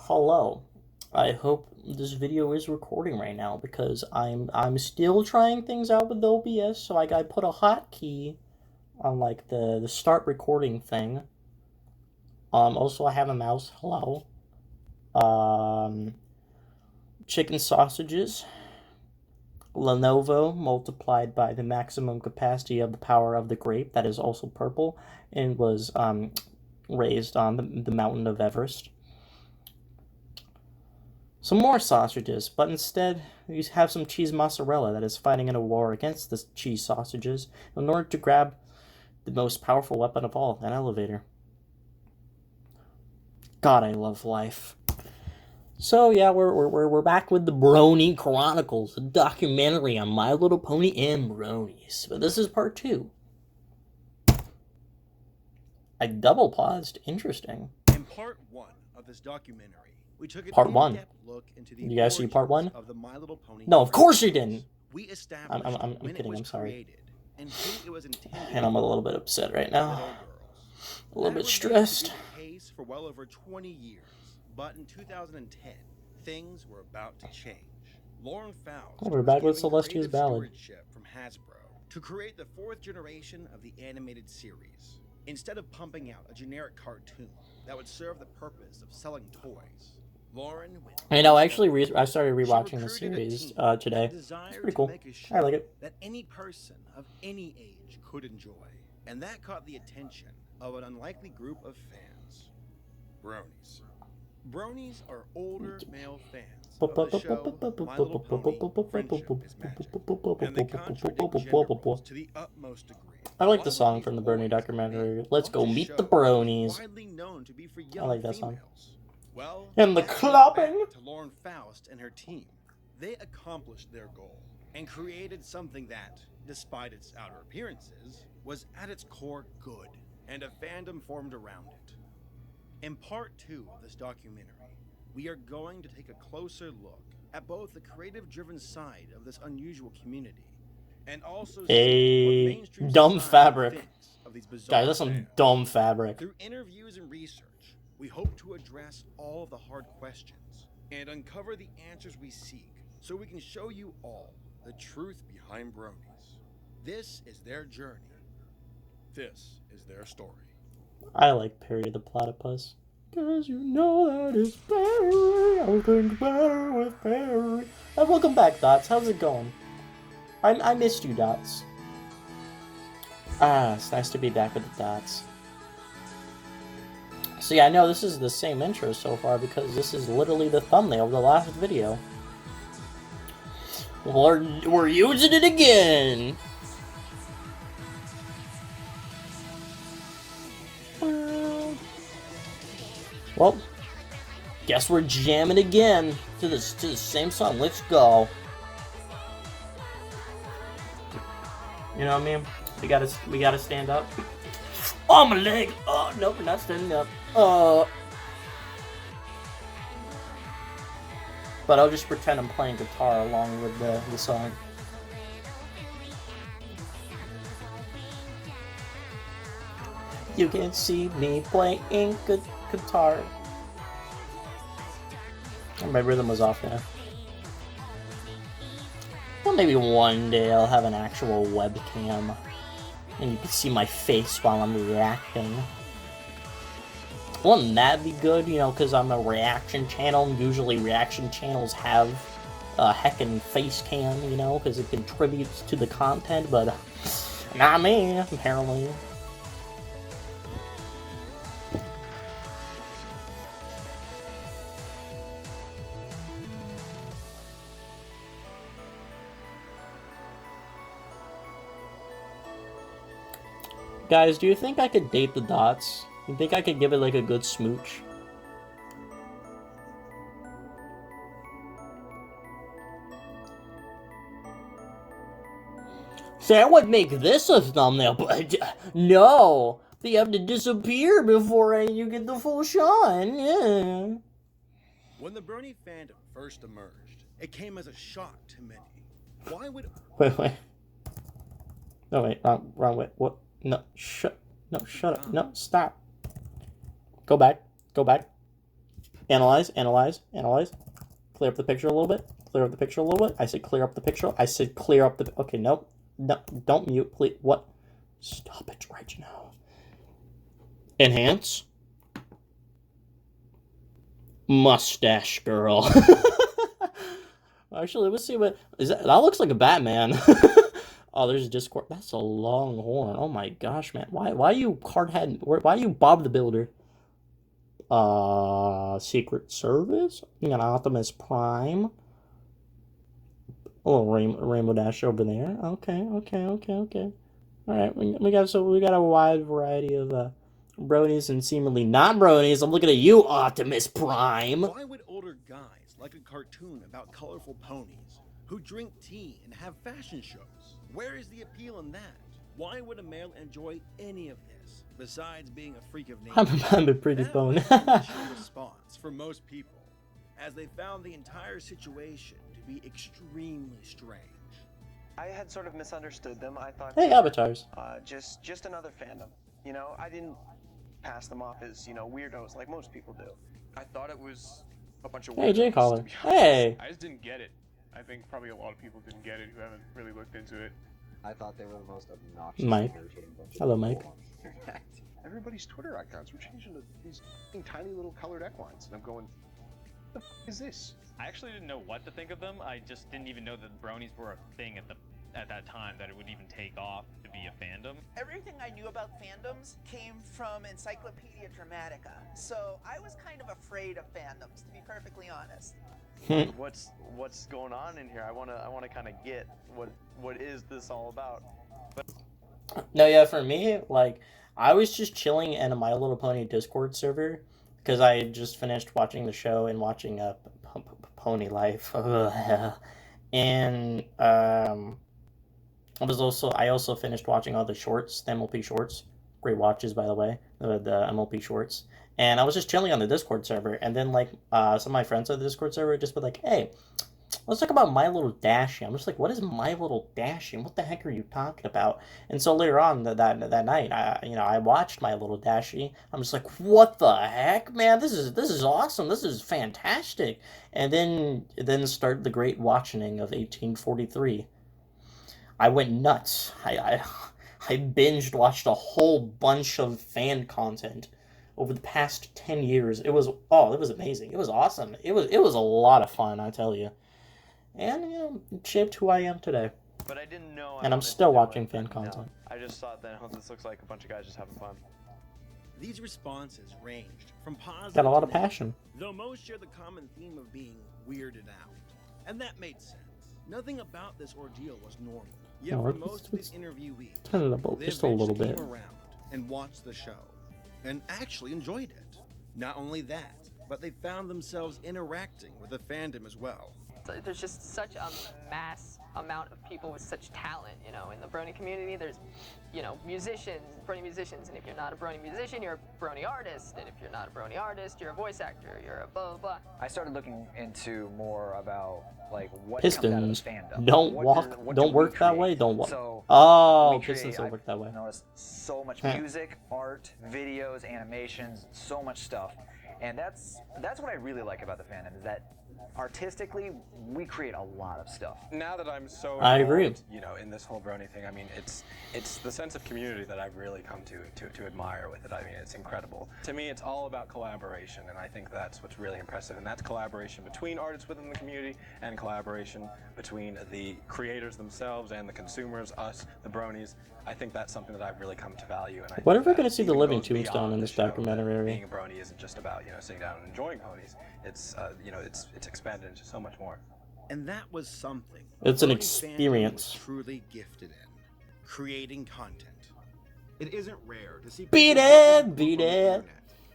Hello. I hope this video is recording right now because I'm still trying things out with OBS. So I put a hotkey on like the start recording thing. Also I have a mouse. Hello. Chicken sausages. Lenovo multiplied by the maximum capacity of the power of the grape that is also purple and was raised on the mountain of Everest. Some more sausages, but instead you have some cheese mozzarella that is fighting in a war against the cheese sausages in order to grab the most powerful weapon of all, an elevator. God, I love life. So yeah, we're back with the Brony Chronicles, a documentary on My Little Pony and bronies. But this is part 2. I double paused. Interesting. In part 1 of this documentary, we took an in-depth look into the you guys see part 1 of the My Little Pony. No, of course you didn't. We established I'm when kidding. it was I'm sorry. created and who it was intended. And I'm a little bit upset right now. A little bit stressed. The case for well over 20 years, but in 2010, things were about to change. Lauren Faust we're back with Celestia's Ballad from Hasbro to create the 4th generation of the animated series. Instead of pumping out a generic cartoon that would serve the purpose of selling toys, Lauren went. I know. Actually, I started rewatching the series today. It's pretty cool. I like it. That any person of any age could enjoy, and that caught the attention of an unlikely group of fans: bronies. Bronies are older male fans of the show My Little Pony: Friendship is Magic, and they contradict gender roles to the utmost degree. I like the song from the Brony documentary. Let's go meet the bronies. I like that song. Well, and the clapping to Lauren Faust and her team. They accomplished their goal and created something that, despite its outer appearances, was at its core good, and a fandom formed around it. In part 2 of this documentary, we are going to take a closer look at both the creative-driven side of this unusual community and also a dumb fabric. Guys, that's some dumb fabric. Through interviews and research, we hope to address all of the hard questions and uncover the answers we seek so we can show you all the truth behind bronies. This is their journey. This is their story. I like Perry the Platypus. Cause you know that it's Perry. I think better with Perry. And welcome back, Dots. How's it going? I missed you, Dots. It's nice to be back with the Dots. So yeah, I know this is the same intro so far because this is literally the thumbnail of the last video. We're using it again! Well, guess we're jamming again to the same song. Let's go. You know what I mean? We gotta stand up. Oh, my leg! Oh, nope, we're not standing up. But I'll just pretend I'm playing guitar along with the song. You can see me playing guitar. My rhythm was off there. Well, maybe one day I'll have an actual webcam and you can see my face while I'm reacting. Wouldn't that be good, you know, because I'm a reaction channel. Usually reaction channels have a heckin' face cam, you know, because it contributes to the content, but not me, apparently. Guys, do you think I could date the Dots? You think I could give it like a good smooch? Say, I would make this a thumbnail, but no! They have to disappear before you get the full shot, yeah. When the Brony fandom first emerged, it came as a shock to many. Why would... Wait. No, wait, wrong way. What? No, shut up. No, stop. Go back. Analyze, analyze, analyze. Clear up the picture a little bit. Clear up the picture a little bit. I said clear up the picture. I said clear up the... Okay, nope. No, don't mute, please. What? Stop it right now. Enhance. Mustache girl. Actually, let's see what... Is that looks like a Batman. Oh, there's Discord. That's a long horn. Oh my gosh, man. Why you Cardhead? Why you Bob the Builder? Secret Service? You got Optimus Prime. A little Rainbow Dash over there. Okay. All right, we got a wide variety of bronies and seemingly not bronies. I'm looking at you, Optimus Prime. Why would older guys like a cartoon about colorful ponies who drink tea and have fashion shows? Where is the appeal in that? Why would a male enjoy any of this besides being a freak of nature? I'm a pretty bone. Initial response for most people, as they found the entire situation to be extremely strange. I had sort of misunderstood them. I thought, Hey, avatars. just another fandom. You know, I didn't pass them off as, you know, weirdos like most people do. I thought it was a bunch of Hey, weirdos, Jay Caller. to be honest. Hey. I just didn't get it. I think probably a lot of people didn't get it who haven't really looked into it. I thought they were the most obnoxious. Mike. irritating bunch of Hello, people Mike. on the internet. Everybody's Twitter accounts were changing to these tiny little colored equines, and I'm going, what the f is this? I actually didn't know what to think of them. I just didn't even know that bronies were a thing at that time, that it would even take off to be a fandom. Everything I knew about fandoms came from Encyclopedia Dramatica, so I was kind of afraid of fandoms, to be perfectly honest. What's going on in here? I wanna kind of get what is this all about? No, yeah, for me, like, I was just chilling in a My Little Pony Discord server because I had just finished watching the show and watching Pony Life. And I also finished watching all the shorts, the MLP shorts. Great watches, by the way, the MLP shorts. And I was just chilling on the Discord server, and then like some of my friends on the Discord server just be like, "Hey, let's talk about My Little Dashie." I'm just like, "What is My Little Dashie? What the heck are you talking about?" And so later on that night, I watched My Little Dashie. I'm just like, "What the heck, man? This is awesome. This is fantastic." And then started the great watching of 1843. I went nuts. I binged watched a whole bunch of fan content over the past 10 years. It was amazing. It was awesome. It was a lot of fun, I tell you. And it shaped who I am today. But I didn't know. And I'm still watching fan content. I just thought that this looks like a bunch of guys just having fun. These responses ranged from positive Got a lot to of passion. negative, though most share the common theme of being weirded out. And that made sense. Nothing about this ordeal was normal. Yet No, for let's- most of these interviewees, Turn it up they just a little eventually bit. came around and watched the show, and actually enjoyed it. Not only that, but they found themselves interacting with the fandom as well. There's just such a mass amount of people with such talent, you know, in the Brony community. There's, you know, musicians, Brony musicians, and if you're not a Brony musician, you're a Brony artist, and if you're not a Brony artist, you're a voice actor, you're a blah, blah, blah. I started looking into more about like what Pistons comes out of the fandom. don't What walk, do- what don't do we work that create? way. Don't walk. So Oh, we create- Pistons don't I've work that way. noticed so much Huh. music, art, videos, animations, so much stuff, and that's what I really like about the fandom is that artistically we create a lot of stuff. Now that I'm so I agree. involved, you know, in this whole Brony thing, I mean, it's the sense of community that I've really come to admire with it. I mean, it's incredible. To me, it's all about collaboration, and I think that's what's really impressive, and that's collaboration between artists within the community and collaboration between the creators themselves and the consumers, us, the Bronies. I think that's something that I've really come to value. And I What think if we're that gonna see the even living goes beyond tombstone in the this show, that documentary? Being a Brony isn't just about, you know, sitting down and enjoying ponies. It's you know, it's expanded into so much more. And that was something It's an Brony fandom experience. was truly gifted in creating content. It isn't rare to see Beat people it, work beat on the it. internet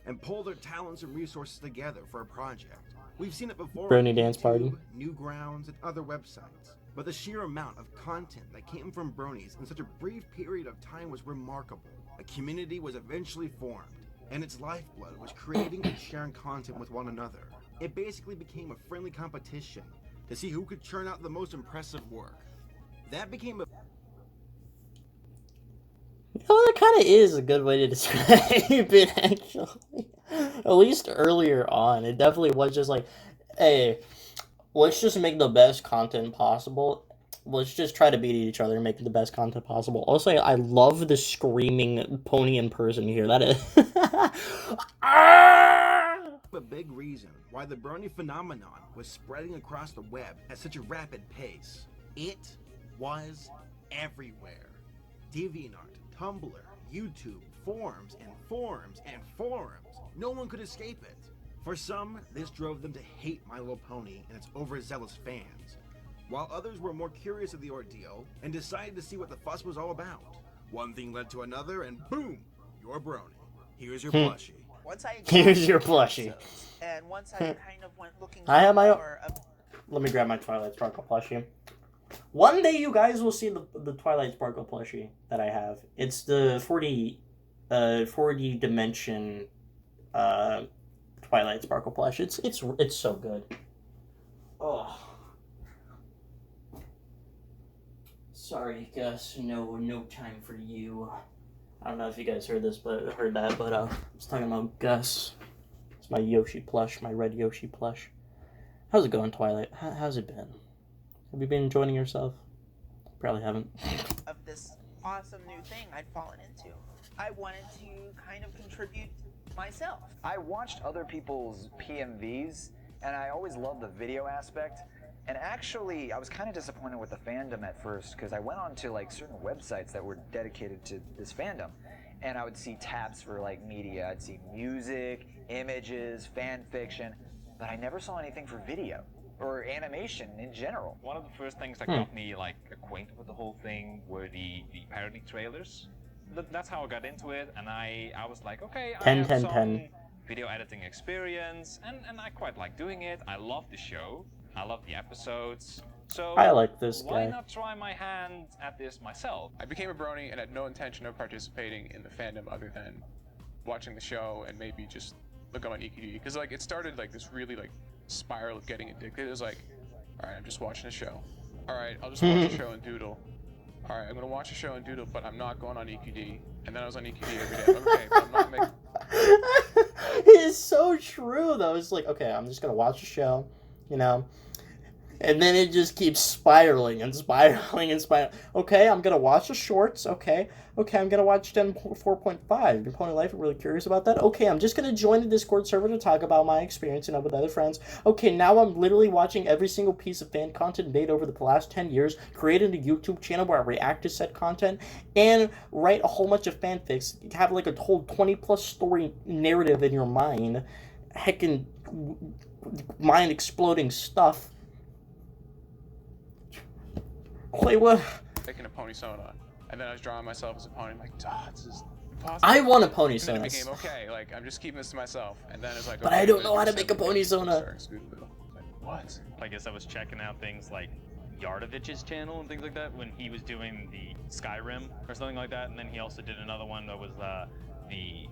and pull their talents and resources together for a project. We've seen it before Brony on dance party. YouTube, Newgrounds, and other websites. But the sheer amount of content that came from Bronies in such a brief period of time was remarkable. A community was eventually formed, and its lifeblood was creating and sharing content with one another. It basically became a friendly competition to see who could churn out the most impressive work. That became a You know, that kind of is a good way to describe it, actually. At least earlier on, it definitely was just like, hey, let's just make the best content possible. Let's just try to beat each other and make the best content possible. Also, I love the screaming pony in person here. That is. A big reason why the Brony phenomenon was spreading across the web at such a rapid pace. It was everywhere. DeviantArt, Tumblr, YouTube, forums and forums and forums. No one could escape it. For some, this drove them to hate My Little Pony and its overzealous fans, while others were more curious of the ordeal and decided to see what the fuss was all about. One thing led to another, and boom, you're Brony. Here's your plushie. Once I Here's your plushie. And once I kind of went looking I have my own. for Let me grab my Twilight Sparkle plushie. One day you guys will see the Twilight Sparkle plushie that I have. It's the 4D dimension Twilight Sparkle plush. It's so good. Oh. Sorry, Gus. No time for you. I don't know if you guys heard that, but I was talking about Gus. It's my Yoshi plush, my red Yoshi plush. How's it going, Twilight? How's it been? Have you been enjoying yourself? Probably haven't. of this awesome new thing I'd fallen into. I wanted to kind of contribute myself. I watched other people's PMVs, and I always loved the video aspect. And actually, I was kind of disappointed with the fandom at first, because I went on to like certain websites that were dedicated to this fandom, and I would see tabs for like media. I'd see music, images, fan fiction, but I never saw anything for video or animation in general. One of the first things that got me like acquainted with the whole thing were the parody trailers. That's how I got into it, and I was like, okay, I have some video editing experience, and I quite like doing it. I love the show. I love the episodes. So I like this guy. Why not try my hand at this myself? I became a Brony and had no intention of participating in the fandom other than watching the show and maybe just look on EQD, because like it started like this really like spiral of getting addicted. It was like, all right, I'm just watching a show. All right, I'll just watch a show and doodle. All right, I'm gonna watch a show and doodle, but I'm not going on EQD. And then I was on EQD every day. Okay, but I'm not making. It is so true though. It's like, okay, I'm just gonna watch a show, you know, and then it just keeps spiraling and spiraling and spiraling. Okay, I'm gonna watch the shorts. Okay, I'm gonna watch Gen 4.5. Your Pony Life, I'm really curious about that. Okay, I'm just gonna join the Discord server to talk about my experience, you know, with other friends. Okay, now I'm literally watching every single piece of fan content made over the last 10 years, created a YouTube channel where I react to said content, and write a whole bunch of fanfics, have like a whole 20+ story narrative in your mind, heckin' mind-exploding stuff. Wait, what? Making a pony Sona, and then I was drawing myself as a pony. I'm like, this is impossible. I want a pony And Sona. then it became okay. Like I'm just keeping this to myself, and then it's like. But okay, I don't know how to make a pony Sona. Like, what? I guess I was checking out things like Yardovich's channel and things like that when he was doing the Skyrim or something like that, and then he also did another one that was the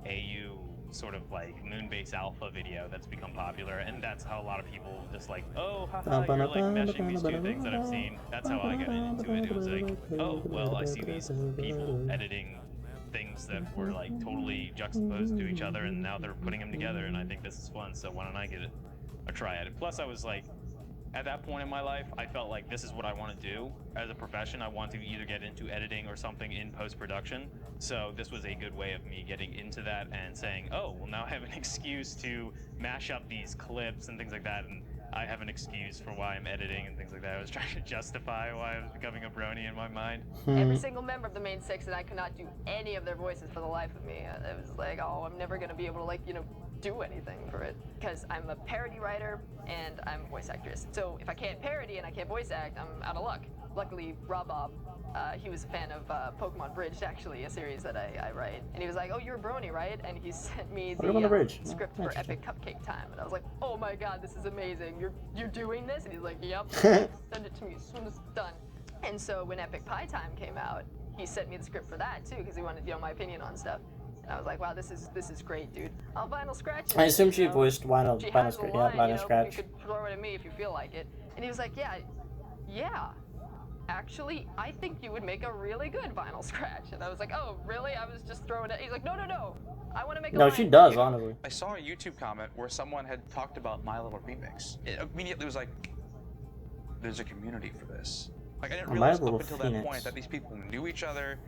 AU sort of like Moonbase Alpha video that's become popular, and that's how a lot of people just like, oh, haha, you're like meshing these two things that I've seen. That's how I got into it. It was like, oh, well, I see these people editing things that were like totally juxtaposed to each other, and now they're putting them together, and I think this is fun, so why don't I get a try at it? Plus, I was like, at that point in my life, I felt like this is what I want to do as a profession. I want to either get into editing or something in post-production. So this was a good way of me getting into that and saying, oh, well, now I have an excuse to mash up these clips and things like that. And I have an excuse for why I'm editing and things like that. I was trying to justify why I was becoming a Brony in my mind. Every single member of the main six, and I could not do any of their voices for the life of me. It was like, oh, I'm never going to be able to, like, you know, do anything for it, because I'm a parody writer and I'm a voice actress. So if I can't parody and I can't voice act, I'm out of luck. Luckily, Rob, he was a fan of Pokemon Bridge, actually, a series that I write. And he was like, oh, you're a Brony, right? And he sent me the script for Epic Cupcake Time. And I was like, oh my god, this is amazing. You're doing this? And he's like, yep. Send it to me as soon as it's done. And so when Epic Pie Time came out, he sent me the script for that too, because he wanted, you know, my opinion on stuff. And I was like, wow, this is great, dude. I'll vinyl scratch it. I assume she voiced vinyl scratch. You could throw it at me if you feel like it. And he was like, yeah. actually, I think you would make a really good Vinyl Scratch. And I was like, oh, really? I was just throwing it. He's like, no, no, no. I want to make a No, line she for does, you." honestly. I saw a YouTube comment where someone had talked about My Little Remix. It immediately was like, there's a community for this. Like, I didn't My realize Little up until that Phoenix. point that these people knew each other.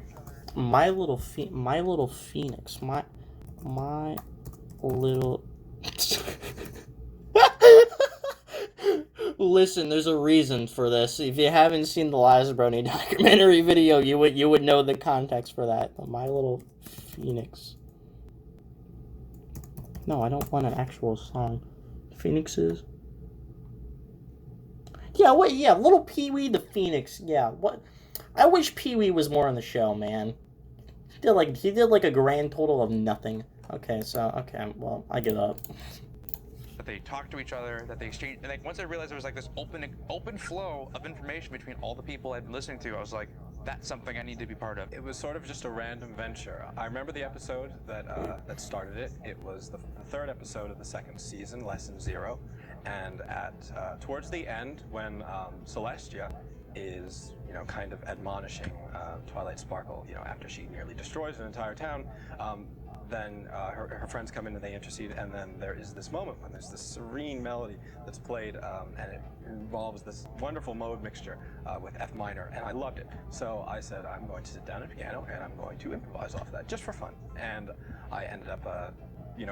My Little Phoenix. My Little... Listen, there's a reason for this. If you haven't seen the last Brony documentary video, you would know the context for that. My Little Phoenix. No, I don't want an actual song. Phoenixes. Yeah, what? Yeah, Little Pee-wee the Phoenix. Yeah, what? I wish Pee-wee was more on the show, man. He did like a grand total of nothing. Okay, well, I give up. That they talked to each other, that they exchanged, and like once I realized there was like this open flow of information between all the people I'd been listening to, I was like, that's something I need to be part of. It was sort of just a random venture. I remember the episode that started it. It was the third episode of the second season, Lesson 0, and at towards the end, when Celestia is kind of admonishing Twilight Sparkle, after she nearly destroys an entire town. Then her friends come in and they intercede, and then there is this moment when there's this serene melody that's played, and it involves this wonderful mode mixture with F minor, and I loved it. So I said, I'm going to sit down at piano and I'm going to improvise off that just for fun. And I ended up,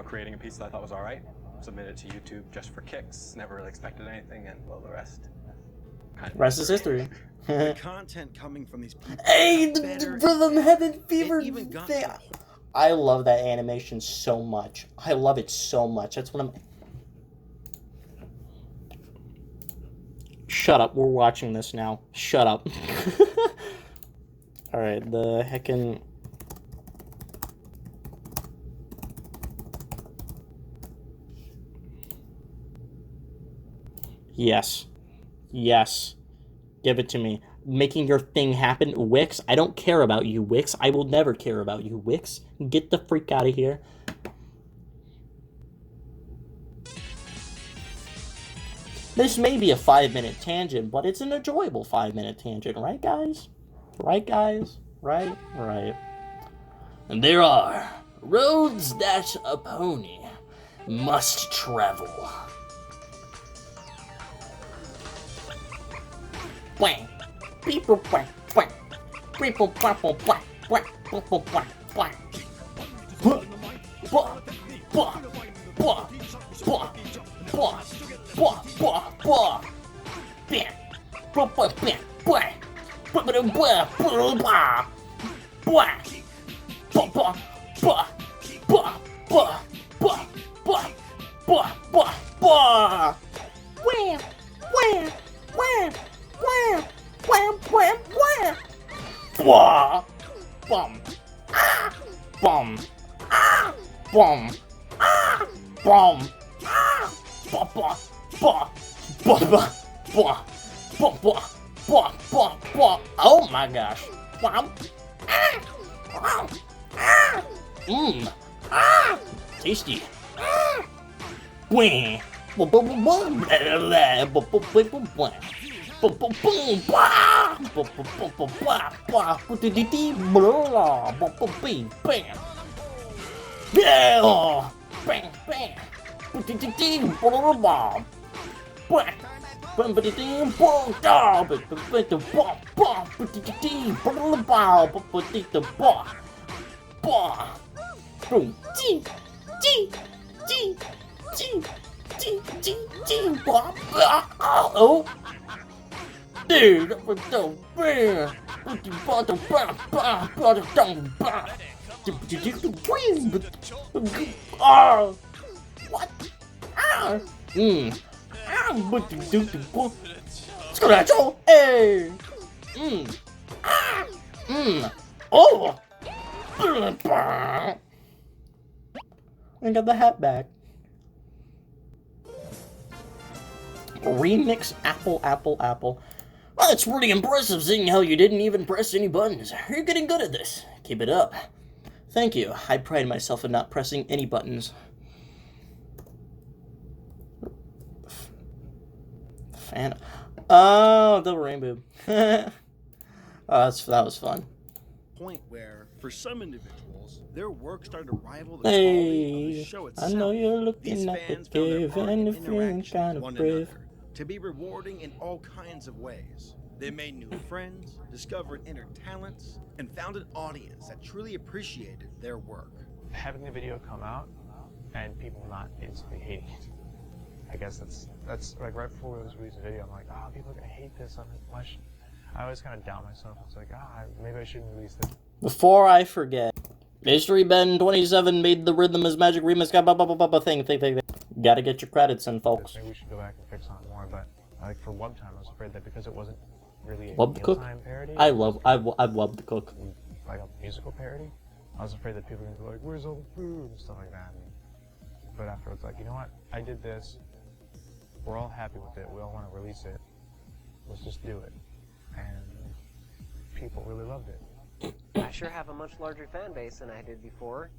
creating a piece that I thought was all right, submitted it to YouTube just for kicks, never really expected anything, and well, the rest. Rest is history. The content coming from these people. Hey, better the Rhythm Heaven Fever It even got thing. to the I love that animation so much. I love it so much. That's what I'm... Shut up. We're watching this now. Shut up. Alright, the heckin'... Yes. Yes. Give it to me. Making your thing happen. Wix, I don't care about you, Wix. I will never care about you, Wix. Get the freak out of here. This may be a 5-minute tangent, but it's an enjoyable 5-minute tangent, right, guys? Right, guys? Right? Right. And there are roads that a pony must travel. Bang! People bang! Bang! People bang! Bang! Bang! People bang! Bang! Blah! Blah! Blah! Blah! Blah! Blah! Blah! Blah! Blah! Bang! Blah! Blah! Bang! Bang! Blah! Blah! Blah! Blah! Blah! Blah! Blah! Blah! Blah! Blah! Blah! Blah! Blah! Blah! Blah! Blah! Wham! Wham! Wham! Wham! Wham! Wham! Wham! Blah! Bum! Ah! Bum! Ah! Bum! Ah! Bum! Ah! Blah! Blah! Blah! Blah! Blah! Blah! Blah! Blah! Blah! Blah! Blah! Oh my gosh! Bum! Ah! Bum! Ah! Ah! Tasty! Ah! Wham! Blah! Blah! Blah! Blah! Blah! Blah! Blah! Blah! Blah! Boom, boom, boom, blah, blah, blah, blah, blah, blah, blah, blah, bang, bang, yeah, bang, bang, blah, blah, bang, bang, boom, oh. Dude, oh, what? Scratcho, hey, oh, I got the hat back. Remix Apple, Apple, Apple. Well, that's pretty impressive, seeing how you didn't even press any buttons. You're getting good at this. Keep it up. Thank you. I pride myself in not pressing any buttons. Fan. Oh, double rainbow. Oh, that was fun. Point where, for some individuals, their work started to rival the quality of the Hey, show I itself. know you're These looking at the fans found their cave art and and you're feeling interaction kind with of one brave. another to be rewarding in all kinds of ways. They made new friends, discovered inner talents, and found an audience that truly appreciated their work. Having the video come out and people not instantly hating it. I guess that's like right before we released the video, I'm like, oh, people are gonna hate this. I always kind of doubt myself. It's like, maybe I shouldn't release this. Before I forget, Mystery Ben 27 made the Rhythm is Magic remix. Thing. Gotta get your credits in, folks. Maybe we should go back and fix on it more. But like for Wub Time, I was afraid that because it wasn't really a Wub Cook? mealtime parody. I love the Cook. Like a musical parody. I was afraid that people were gonna be like, "Where's all the food?" and stuff like that. But afterwards, like, you know what? I did this. We're all happy with it. We all want to release it. Let's just do it. And people really loved it. I sure have a much larger fan base than I did before.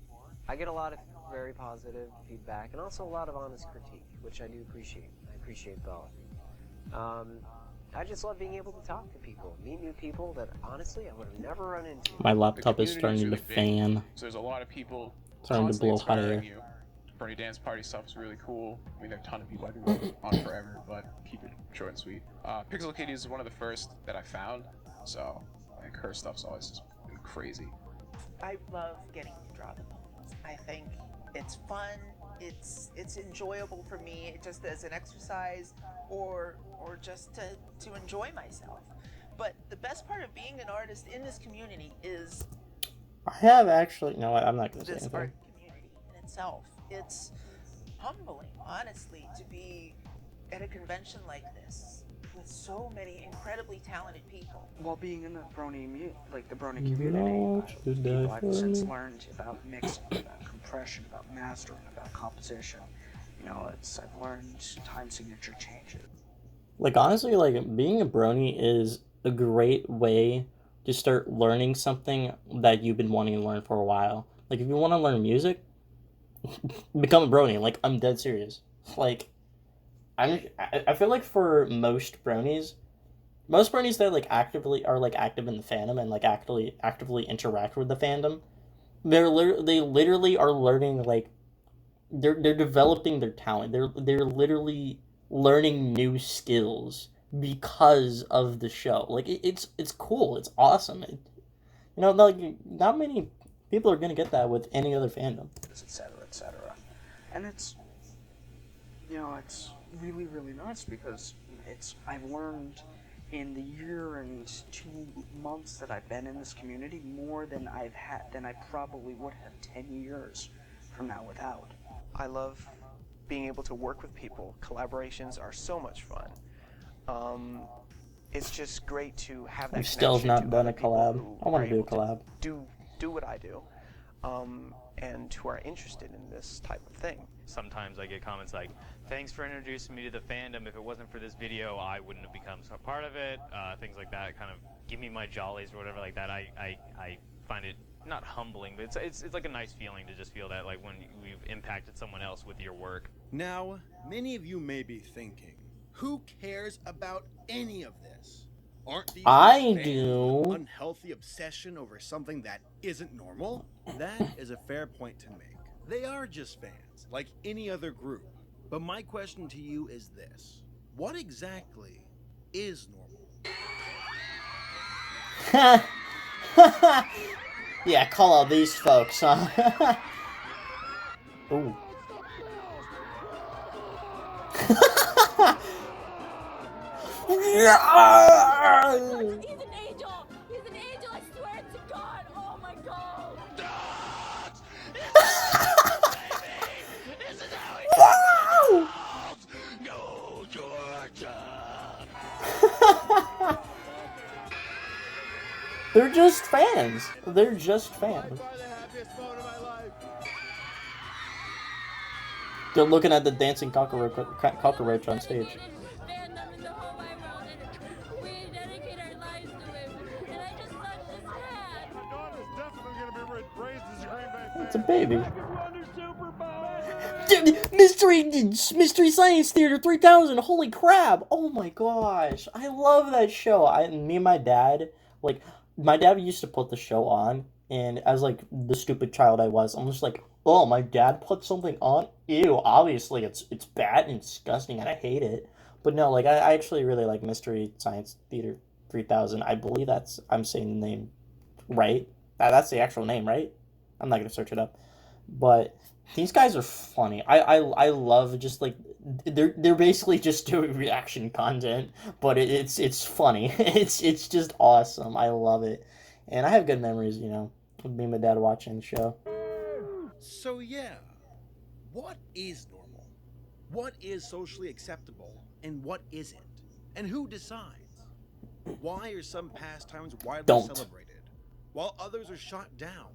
I get a lot of very positive feedback and also a lot of honest critique, which I do appreciate. I appreciate both. I just love being able to talk to people, meet new people that honestly I would have never run into. My laptop is starting to really big, fan. So there's a lot of people Starting to blow hot air. you. Brony Dance Party stuff is really cool. I mean, there are a ton of people I could go on forever, but keep it short and sweet. Pixel Kitty is one of the first that I found, so like her stuff's always just been crazy. I love getting to draw them. I think it's fun. It's enjoyable for me, just as an exercise, or just to enjoy myself. But the best part of being an artist in this community is I have actually no. I'm not gonna say this anything. art community in itself. It's humbling, honestly, to be at a convention like this with so many incredibly talented people. While being in the Brony community, people I've since learned about mixing, about compression, about mastering, about composition. You know, I've learned time signature changes. Like honestly, like being a Brony is a great way to start learning something that you've been wanting to learn for a while. Like if you want to learn music, become a Brony. Like I'm dead serious. Like I feel like for most Bronies that like actively are like active in the fandom and like actively interact with the fandom, they literally are learning, like they're developing their talent. They're literally learning new skills because of the show. Like it's cool. It's awesome. Like not many people are gonna get that with any other fandom. Etc. And it's really, really nice because I've learned in the year and 2 months that I've been in this community more than I probably would have 10 years from now without. I love being able to work with people. Collaborations are so much fun. It's just great to have that. I still have not done a collab. I want to do a collab. Do what I do, and who are interested in this type of thing. Sometimes I get comments like, thanks for introducing me to the fandom. If it wasn't for this video, I wouldn't have become a part of it. Things like that kind of give me my jollies or whatever like that. I find it not humbling, but it's like a nice feeling to just feel that like when you've impacted someone else with your work. Now, many of you may be thinking, who cares about any of this? Aren't these I fans do. with an unhealthy obsession over something that isn't normal? That is a fair point to make. They are just fans, like any other group. But my question to you is this: what exactly is normal? Yeah, call out these folks, huh? Ooh. He's an angel! He's an angel, I swear to God! Oh my God! Go, Georgia! They're just fans. They're just fans. They're looking at the dancing cockroach on stage. It's a baby. Mystery Science Theater 3000. Holy crap! Oh my gosh, I love that show. Me and my dad, like, my dad used to put the show on, and as like the stupid child I was, I'm just like, oh, my dad put something on. Ew! Obviously, it's bad and disgusting, and I hate it. But no, like I actually really like Mystery Science Theater 3000. I believe I'm saying the name right. That's the actual name, right? I'm not gonna search it up, but these guys are funny. I love just like they're basically just doing reaction content, but it's funny. It's just awesome. I love it, and I have good memories, with me and my dad watching the show. So yeah, what is normal? What is socially acceptable and what isn't? And who decides? Why are some pastimes widely Don't. celebrated while others are shot down?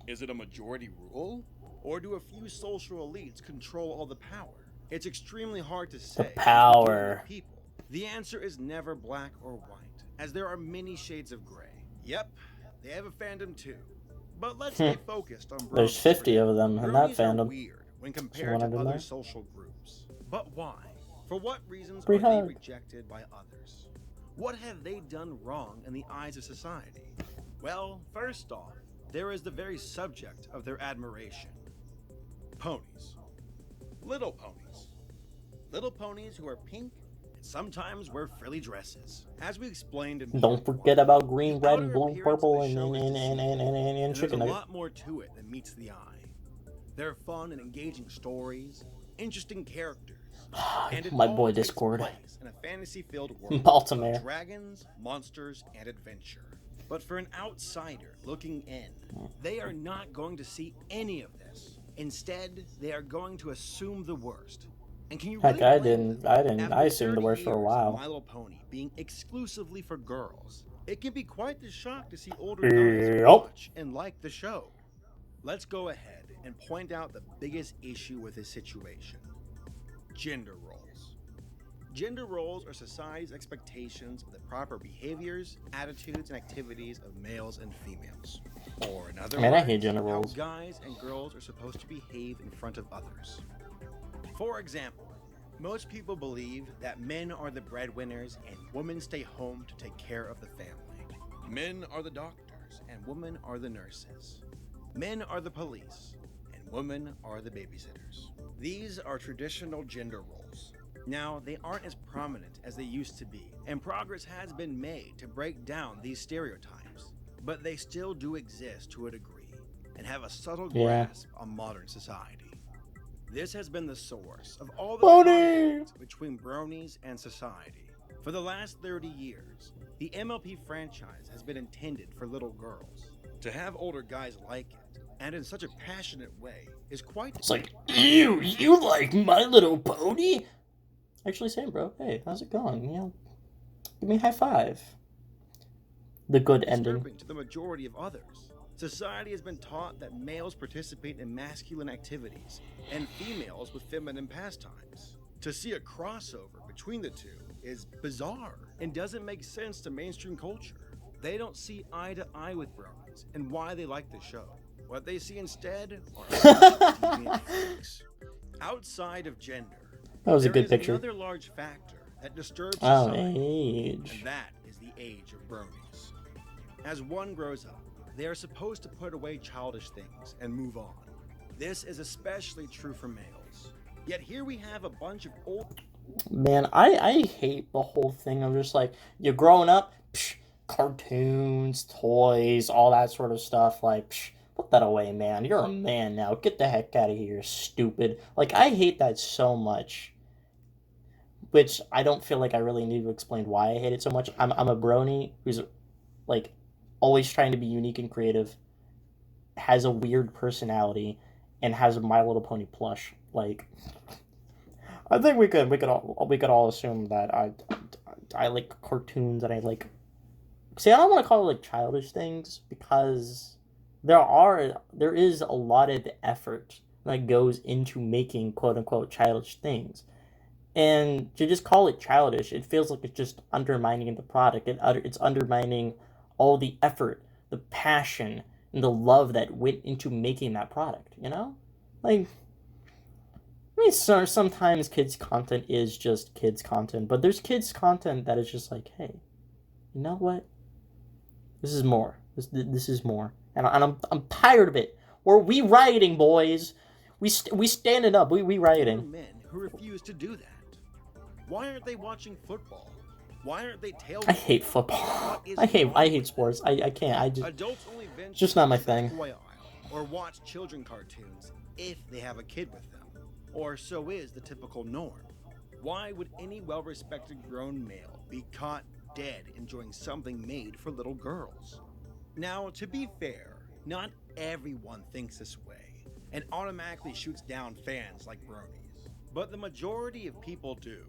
Is it a majority rule? Or do a few social elites control all the power? It's extremely hard to say. The power. People. The answer is never black or white, as there are many shades of gray. Yep, they have a fandom too. But let's stay focused on bronies. There's 50 of them in that Bronies are fandom. weird when compared to other social groups. But why? For what reasons Pretty are they hard. rejected by others? What have they done wrong in the eyes of society? Well, first off, there is the very subject of their admiration. Ponies. Little ponies. Little ponies who are pink and sometimes wear frilly dresses. As we explained in Don't forget about green, red, and blue, purple, and and chicken there's a nugget. lot more to it than meets the eye. There are fun and engaging stories, interesting characters, and it My all boy takes Discord. place in a fantasy-filled world Baltimore. of dragons, monsters, and adventure. But for an outsider looking in, they are not going to see any of this. Instead, they are going to assume the worst. And can you Heck, really I blame didn't. them? I After assumed the 30 worst for a years of while. My Little Pony being exclusively for girls, it can be quite the shock to see older guys watch and like the show. Let's go ahead and point out the biggest issue with this situation. Gender roles. Gender roles are society's expectations of the proper behaviors, attitudes, and activities of males and females. Or in other Man, I words, hate gender roles. how guys and girls are supposed to behave in front of others. For example, most people believe that men are the breadwinners and women stay home to take care of the family. Men are the doctors and women are the nurses. Men are the police and women are the babysitters. These are traditional gender roles. Now, they aren't as prominent as they used to be, and progress has been made to break down these stereotypes, but they still do exist to a degree and have a subtle grasp on modern society. This has been the source of all the conflict between bronies and society. For the last 30 years, the MLP franchise has been intended for little girls. To have older guys like it, and in such a passionate way, is quite... It's like, ew, you like My Little Pony? Actually, same, bro. Hey, how's it going? Give me a high five. The good ending. Disturbing to the majority of others. Society has been taught that males participate in masculine activities and females with feminine pastimes. To see a crossover between the two is bizarre and doesn't make sense to mainstream culture. They don't see eye to eye with bronies and why they like the show. What they see instead are deviant freaks. Outside of gender, That was a there good is picture. another large factor that disturbs Oh, society, age. and that is the age of bronies. As one grows up, they are supposed to put away childish things and move on. This is especially true for males. Yet here we have a bunch of old... Man, I hate the whole thing of just like, you're growing up, psh, cartoons, toys, all that sort of stuff, like, psh, put that away, man. You're a man now. Get the heck out of here, stupid. Like, I hate that so much. Which I don't feel like I really need to explain why I hate it so much. I'm a brony who's, like, always trying to be unique and creative, has a weird personality, and has a My Little Pony plush. Like, I think we could all assume that I like cartoons and I like. See, I don't want to call it like childish things because there is a lot of effort that goes into making quote unquote childish things, and to just call it childish, it feels like it's just undermining the product. It's undermining all the effort, the passion, and the love that went into making that product. Like. I mean, sometimes kids' content is just kids' content, but there's kids' content that is just like, hey, you know what? This is more. This is more. And I'm tired of it. We rioting, boys. We standing up. We rioting. Men who refuse to do that. Why aren't they watching football? Why aren't they tailgating? I hate football. I hate sports. I can't. Adults only venture It's just not my to the thing. toy aisle or watch children cartoons if they have a kid with them, or so is the typical norm. Why would any well-respected grown male be caught dead enjoying something made for little girls? Now, to be fair, not everyone thinks this way and automatically shoots down fans like bronies, but the majority of people do.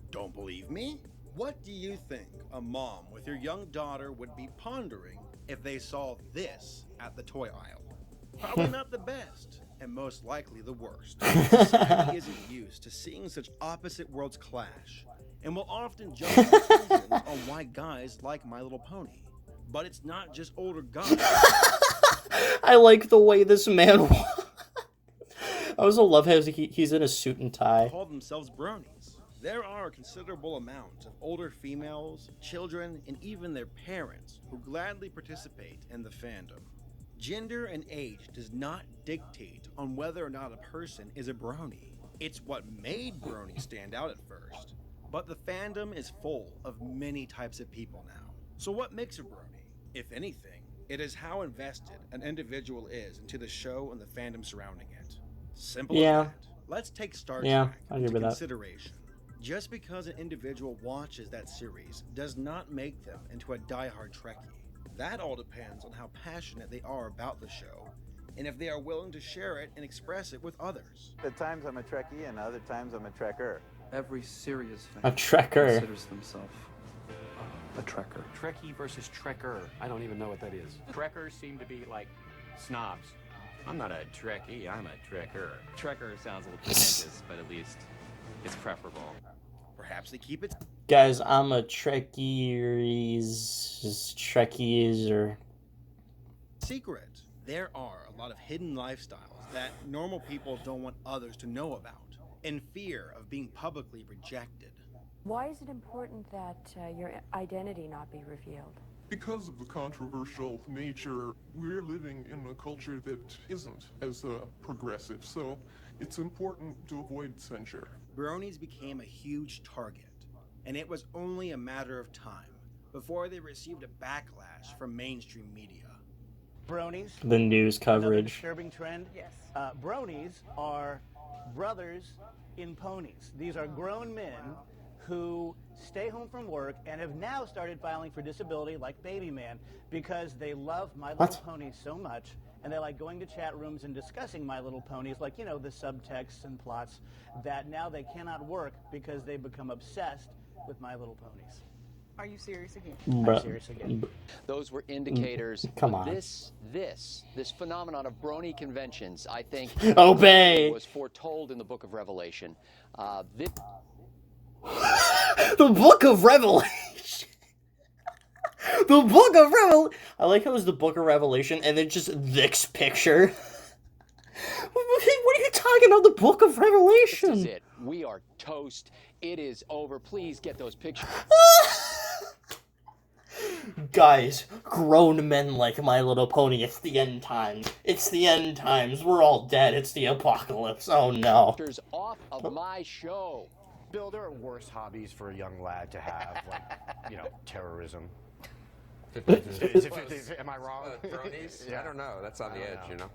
Don't believe me? What do you think a mom with your young daughter would be pondering if they saw this at the toy aisle? Probably not the best, and most likely the worst. Society isn't used to seeing such opposite worlds clash, and will often jump to conclusions on why guys like My Little Pony. But it's not just older guys. I like the way this man I also love how he's in a suit and tie. Call themselves bronies. There are a considerable amount of older females, children, and even their parents who gladly participate in the fandom. Gender and age does not dictate on whether or not a person is a brony. It's what made brony stand out at first. But the fandom is full of many types of people now. So what makes a brony? If anything, it is how invested an individual is into the show and the fandom surrounding it. Simple as that. Let's take Star Trek into consideration. Just because an individual watches that series does not make them into a diehard Trekkie. That all depends on how passionate they are about the show, and if they are willing to share it and express it with others. At times I'm a Trekkie, and other times I'm a Trekker. Every serious fan A Trekker. considers themselves a Trekker. Trekkie versus Trekker. I don't even know what that is. Trekkers seem to be like snobs. I'm not a Trekkie, I'm a Trekker. Trekker sounds a little pretentious, but at least it's preferable. Perhaps they keep it Guys, I'm a Trekkies or secret. There are a lot of hidden lifestyles that normal people don't want others to know about, in fear of being publicly rejected. Why is it important that your identity not be revealed? Because of the controversial nature, we're living in a culture that isn't as progressive, so it's important to avoid censure. Bronies became a huge target, and it was only a matter of time before they received a backlash from mainstream media. Bronies. the news Another coverage. disturbing trend. Yes. Bronies are brothers in ponies. These are grown men who stay home from work and have now started filing for disability like Baby Man because they love My Little Ponies so much, and they like going to chat rooms and discussing My Little Ponies, like, you know, the subtexts and plots, that now they cannot work because they become obsessed with My Little Ponies. Are you serious again? I'm serious again. Those were indicators Come of on. this phenomenon of brony conventions, I think, Obey. was foretold in the Book of Revelation. The Book of Revelation. The Book of Revelation. I like how it was the Book of Revelation and then just this picture. What are you talking about? The Book of Revelation. This is it. We are toast. It is over. Please get those pictures. Guys, grown men like My Little Pony. It's the end times. It's the end times. We're all dead. It's the apocalypse. Oh no. Pictures off of my show. Bill, there are worse hobbies for a young lad to have, like, you know, terrorism. Am I wrong? Bronies? I don't know. That's on the edge, you know?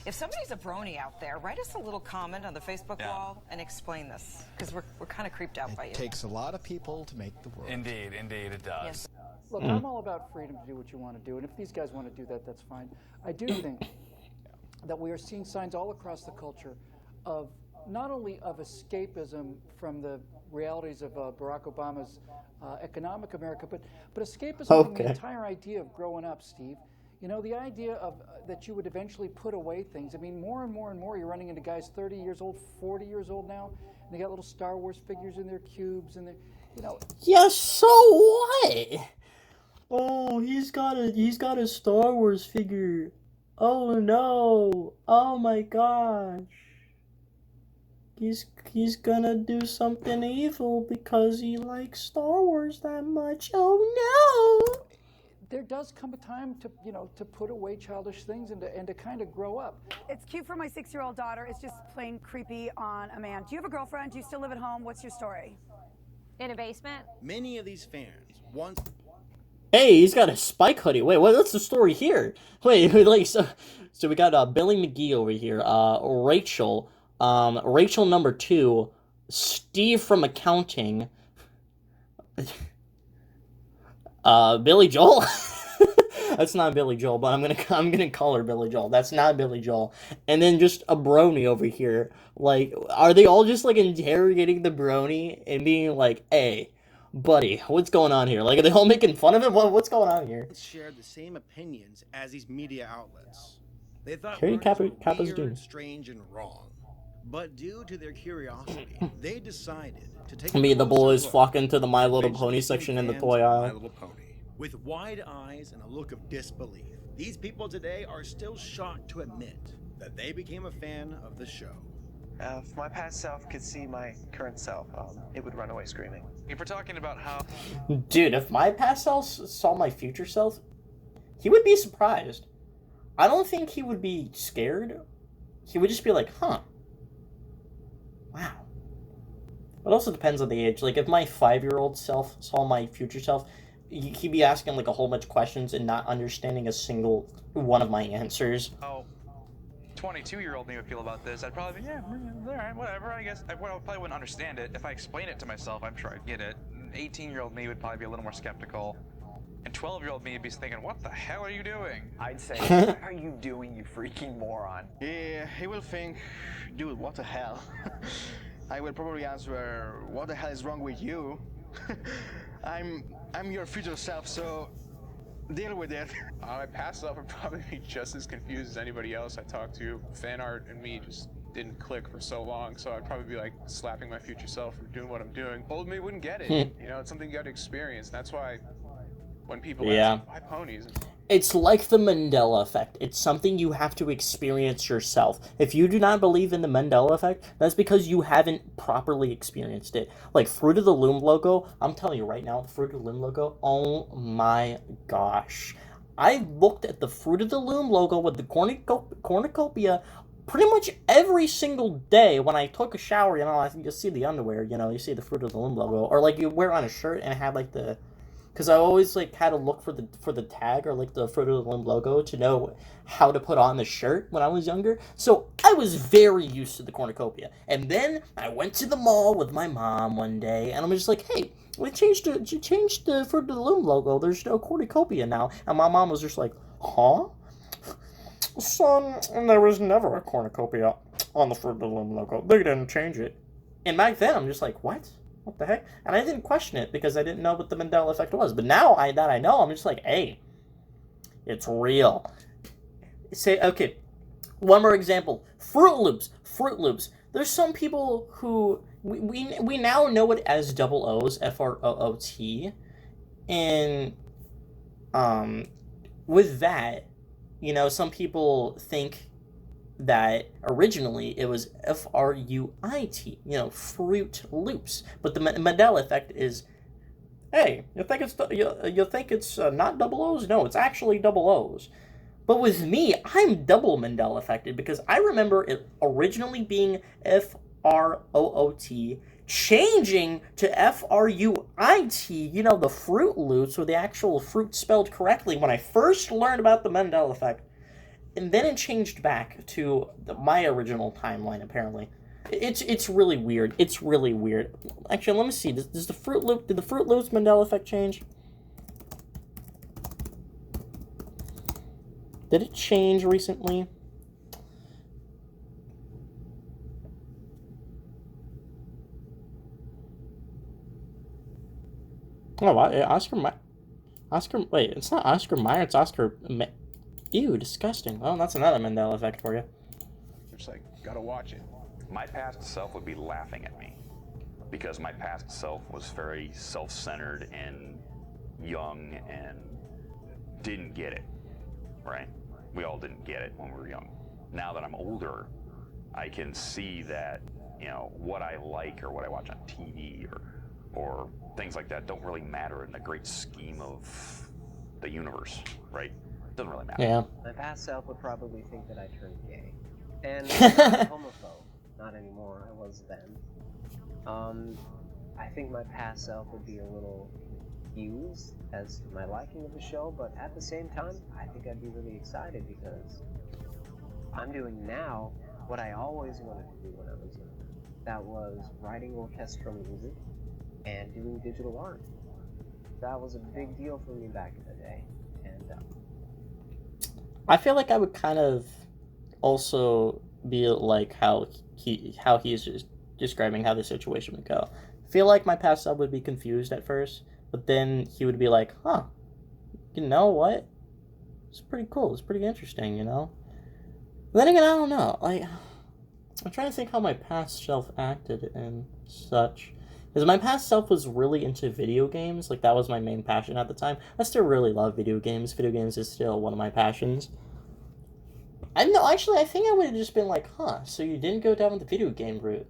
If somebody's a brony out there, write us a little comment on the Facebook wall and explain this, because we're kind of creeped out by you. It takes a lot of people to make the world. Indeed, it does. Yes. Look, I'm all about freedom to do what you want to do, and if these guys want to do that, that's fine. I do think that we are seeing signs all across the culture of not only of escapism from the realities of Barack Obama's economic America, but escapism from the entire idea of growing up, Steve. You know, the idea of that you would eventually put away things. I mean, more and more and more, you're running into guys 30 years old, 40 years old now, and they got little Star Wars figures in their cubes, and you know. Yeah, so what? Oh, he's got a Star Wars figure. Oh no! Oh my gosh! He's gonna do something evil because he likes Star Wars that much. Oh no! there does come a time to, you know, to put away childish things and to kind of grow up. It's cute for my 6-year-old daughter. It's just plain creepy on a man. Do you have a girlfriend? Do you still live at home? What's your story? In a basement? Many of these fans once. Hey, he's got a Spike hoodie. Wait, what's the story here? Wait, like, so we got Billy McGee over here, Rachel, Rachel number 2, Steve from accounting, Billy Joel. That's not Billy Joel, but I'm gonna call her Billy Joel. That's not Billy Joel. And then just a Brony over here. Like, are they all just like interrogating the Brony and being like, "Hey, buddy, what's going on here? Like, are they all making fun of it? What's going on here?" Shared the same opinions as these media outlets. They thought Carrie Bronies were Kappa's doing. weird, strange, and wrong. But due to their curiosity, they decided to take Me and the boys look flock into the My Little Pony section in the toy My aisle. Little Pony. With wide eyes and a look of disbelief, these people today are still shocked to admit that they became a fan of the show. If my past self could see my current self, it would run away screaming. If we're talking about how... Dude, if my past self saw my future self, he would be surprised. I don't think he would be scared. He would just be like, huh. Wow. It also depends on the age. Like, if my 5-year-old self saw my future self, he'd be asking, like, a whole bunch of questions and not understanding a single one of my answers. How 22-year-old me would feel about this, I'd probably be, yeah, all right, whatever, I guess. I probably wouldn't understand it. If I explain it to myself, I'm sure I'd get it. 18-year-old me would probably be a little more skeptical. And 12-year-old me would be thinking, what the hell are you doing? I'd say, what are you doing, you freaking moron? Yeah, he will think, dude, what the hell? I will probably answer, what the hell is wrong with you? I'm your future self, so deal with it. My past self would probably be just as confused as anybody else I talked to. Fan art and me just didn't click for so long, so I'd probably be like slapping my future self for doing what I'm doing. Old me wouldn't get it. You know, it's something you got to experience. That's why when people ask, why ponies? It's like the Mandela effect. It's something you have to experience yourself. If you do not believe in the Mandela effect, that's because you haven't properly experienced it. Like Fruit of the Loom logo, I'm telling you right now, the Fruit of the Loom logo, oh my gosh. I looked at the Fruit of the Loom logo with the cornucopia pretty much every single day when I took a shower. You know, I think you see the underwear, you know, you see the Fruit of the Loom logo. Or like you wear it on a shirt and it had like the... Because I always like had to look for the tag or like the Fruit of the Loom logo to know how to put on the shirt when I was younger. So I was very used to the cornucopia. And then I went to the mall with my mom one day, and I'm just like, hey, we changed the Fruit of the Loom logo. There's no cornucopia now. And my mom was just like, huh? Son, there was never a cornucopia on the Fruit of the Loom logo. They didn't change it. And back then, I'm just like, what? What the heck? And I didn't question it because I didn't know what the Mandela effect was. But now that I know, I'm just like, hey, it's real. Say, okay, one more example. Fruit Loops. There's some people who, we now know it as double O's, F-R-O-O-T. And, with that, you know, some people think that originally it was F-R-U-I-T, you know, Fruit Loops. But the Mandela effect is, hey, you think it's not double O's? No, it's actually double O's. But with me, I'm double Mandela affected because I remember it originally being F-R-O-O-T, changing to F-R-U-I-T, you know, the Fruit Loops, with the actual fruit spelled correctly when I first learned about the Mandela effect. And then it changed back to my original timeline, apparently. It's really weird. It's really weird. Actually, let me see. Did the Fruit Loops Mandela effect change? Did it change recently? Oh, wait, it's not Oscar Mayer, it's Oscar... Ew, disgusting. Well, that's another Mandela effect for you. It's like, gotta watch it. My past self would be laughing at me because my past self was very self-centered and young and didn't get it, right? We all didn't get it when we were young. Now that I'm older, I can see that, you know, what I like or what I watch on TV or things like that don't really matter in the great scheme of the universe, right? Doesn't really matter. Yeah. My past self would probably think that I turned gay. And I'm not a homophobe. Not anymore. I was then. I think my past self would be a little confused as to my liking of the show, but at the same time, I think I'd be really excited because I'm doing now what I always wanted to do when I was younger. That was writing orchestral music and doing digital art. That was a big deal for me back in the day. And I feel like I would kind of also be like how he's just describing how the situation would go. I feel like my past self would be confused at first, but then he would be like, huh, you know what? It's pretty cool. It's pretty interesting, you know? But then again, I don't know. Like, I'm trying to think how my past self acted and such. Because my past self was really into video games. Like, that was my main passion at the time. I still really love video games. Video games is still one of my passions. I know, actually, I think I would have just been like, huh, so you didn't go down the video game route.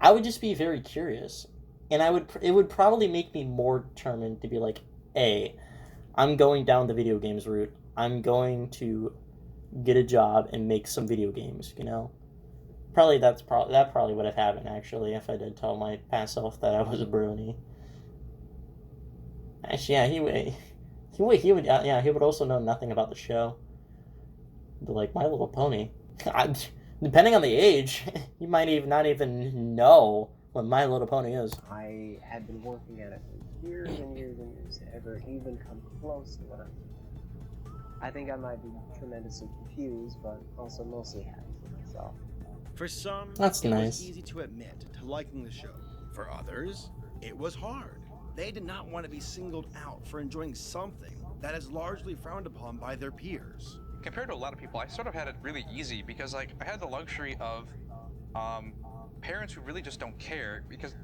I would just be very curious. And it would probably make me more determined to be like, hey, I'm going down the video games route. I'm going to get a job and make some video games, you know? That probably would have happened, actually, if I did tell my past self that I was a brony. Actually, yeah, he would also know nothing about the show. Like My Little Pony. Depending on the age, you might not even know what My Little Pony is. I had been working at it for years and years and years to ever even come close to what I think I might be tremendously confused, but also mostly happy with myself. For some, That's it nice. was easy to admit to liking the show. For others, it was hard. They did not want to be singled out for enjoying something that is largely frowned upon by their peers. Compared to a lot of people, I sort of had it really easy because like I had the luxury of parents who really just don't care because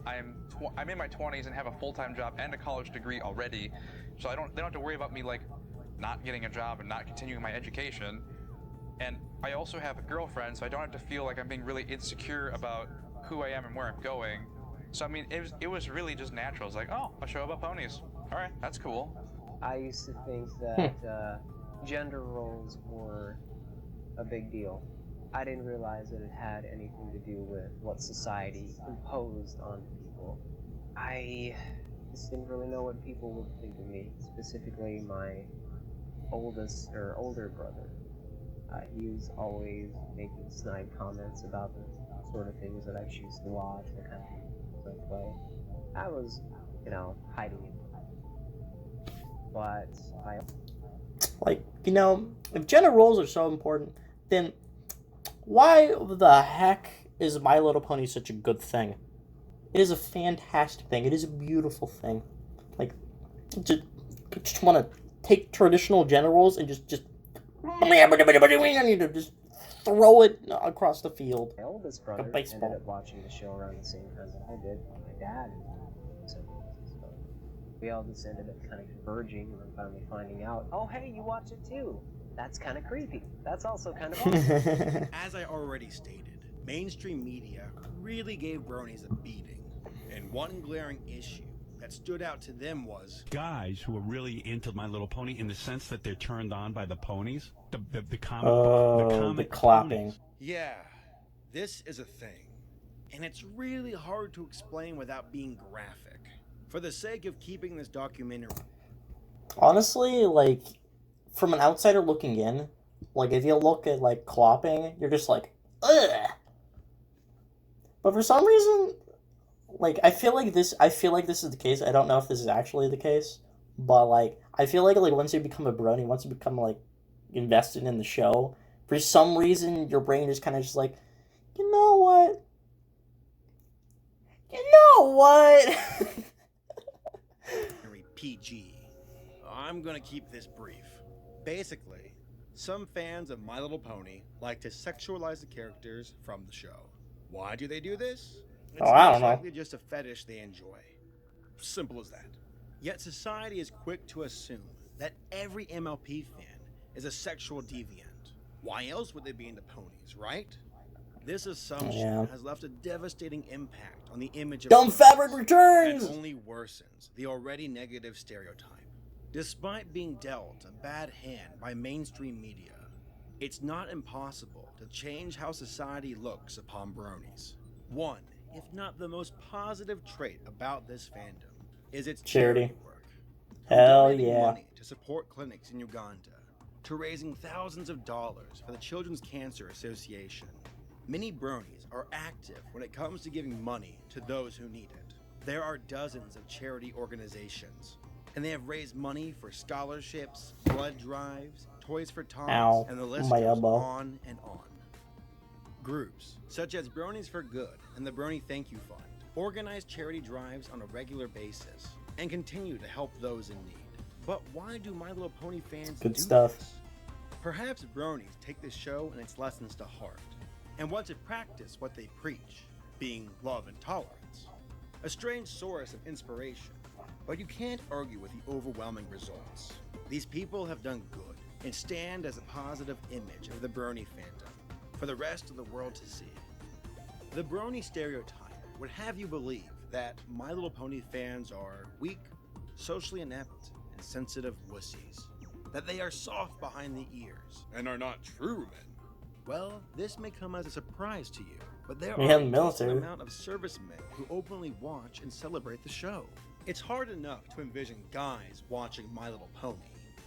I'm in my 20s and have a full-time job and a college degree already, so they don't have to worry about me like not getting a job and not continuing my education. And I also have a girlfriend, so I don't have to feel like I'm being really insecure about who I am and where I'm going. So I mean, it was really just natural. It's like, oh, a show about ponies. All right, that's cool. I used to think that gender roles were a big deal. I didn't realize that it had anything to do with what society imposed on people. I just didn't really know what people would think of me, specifically my older brother. He was always making snide comments about the sort of things that I choose to watch, the kind of things I play. I was, hiding it. But Like, if gender roles are so important, then why the heck is My Little Pony such a good thing? It is a fantastic thing. It is a beautiful thing. Like, just want to take traditional gender roles and just throw it across the field. My oldest brother like a baseball. ended up watching the show around the same time that I did. My dad. So we all just ended up kind of converging and then finally finding out, oh hey, you watch it too. That's kind of creepy. That's also kind of awesome. As I already stated, mainstream media really gave bronies a beating. And one glaring issue that stood out to them was guys who are really into My Little Pony in the sense that they're turned on by the ponies, the comic, the clapping. ponies. Yeah, this is a thing, and it's really hard to explain without being graphic. For the sake of keeping this documentary, Honestly, like, from an outsider looking in, like, if you look at, like, clopping, you're just like, ugh. But for some reason, like, I feel like this is the case. I don't know if this is actually the case, but, like, I feel like once you become a brony, once you become, like, invested in the show, for some reason, your brain is kind of just like, you know what? PG. I'm gonna keep this brief. Basically, some fans of My Little Pony like to sexualize the characters from the show. Why do they do this? It's I don't know. likely just a fetish they enjoy. Simple as that. Yet society is quick to assume that every MLP fan is a sexual deviant. Why else would they be into ponies, right? This assumption has left a devastating impact on the image of Dumb fabric returns! and only worsens the already negative stereotype. Despite being dealt a bad hand by mainstream media, it's not impossible to change how society looks upon bronies. One, if not the most positive trait about this fandom, is its charity work. From Hell donating yeah. money to support clinics in Uganda, to raising thousands of dollars for the Children's Cancer Association. Many bronies are active when it comes to giving money to those who need it. There are dozens of charity organizations, and they have raised money for scholarships, blood drives, Toys for Tots, Ow, and the list my goes elbow. on and on. Groups such as Bronies for Good and the Brony Thank You Fund organize charity drives on a regular basis and continue to help those in need. But why do My Little Pony fans Good do stuff. this? Perhaps bronies take this show and its lessons to heart and want to practice what they preach, being love and tolerance. A strange source of inspiration, but you can't argue with the overwhelming results. These people have done good and stand as a positive image of the brony fandom for the rest of the world to see. The brony stereotype would have you believe that My Little Pony fans are weak, socially inept, and sensitive wussies. That they are soft behind the ears and are not true men. Well, this may come as a surprise to you, but there We are have a military. decent amount of servicemen who openly watch and celebrate the show. It's hard enough to envision guys watching My Little Pony.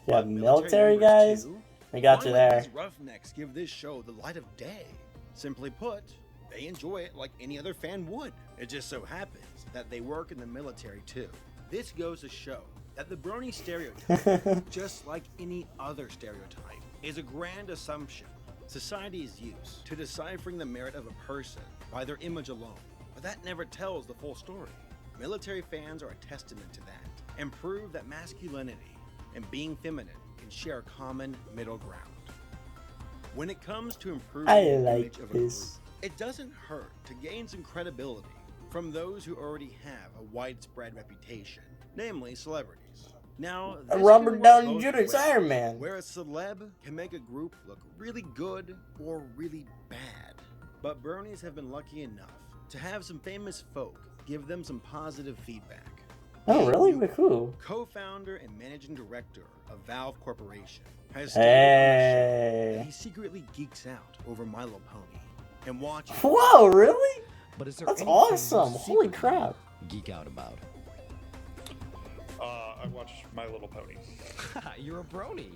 Yeah, But military members guys? too? We got Why you would there. these roughnecks give this show the light of day? Simply put, they enjoy it like any other fan would. It just so happens that they work in the military too. This goes to show that the brony stereotype, just like any other stereotype, is a grand assumption society is used to deciphering the merit of a person by their image alone. But that never tells the full story. Military fans are a testament to that and prove that masculinity and being feminine can share a common middle ground. When it comes to improving I the like image of a group, this. it doesn't hurt to gain some credibility from those who already have a widespread reputation, namely celebrities. Now, this Robert can work Downey both Jr. ways, Iron Man. where a celeb can make a group look really good or really bad. But bronies have been lucky enough to have some famous folk give them some positive feedback. Oh, really? Newman, Cool. co-founder and managing director of Valve Corporation, has stated on the show that Hey. he secretly geeks out over My Little Pony and watches. Whoa, really? But is there That's anything awesome. you Holy secretly crap. geek out about? I watch My Little Pony. You're a brony.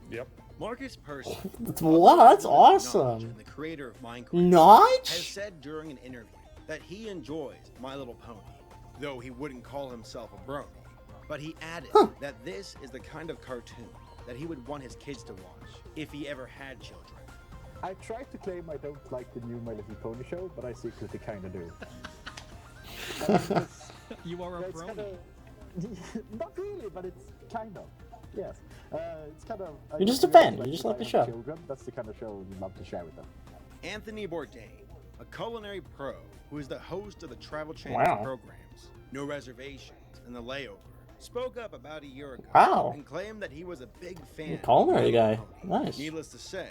Yep. Marcus Person, Wow, that's awesome. and the creator of Minecraft, Notch? has said during an interview that he enjoys My Little Pony, though he wouldn't call himself a brony. But he added that this is the kind of cartoon that he would want his kids to watch if he ever had children. I try to claim I don't like the new My Little Pony show, but I secretly kind of do. You are a It's brony. kinda, not really, but it's kind of. Yes. It's kind of. You're just a I fan. like You just to like the buy show. Children. That's the kind of show we love to share with them. Anthony Bourdain, a culinary pro who is the host of the Travel Channel Wow. programs No Reservations and The Layover, spoke up about a year ago Wow. and claimed that he was a big fan. Culinary of My Little guy. Pony. Nice. Needless to say,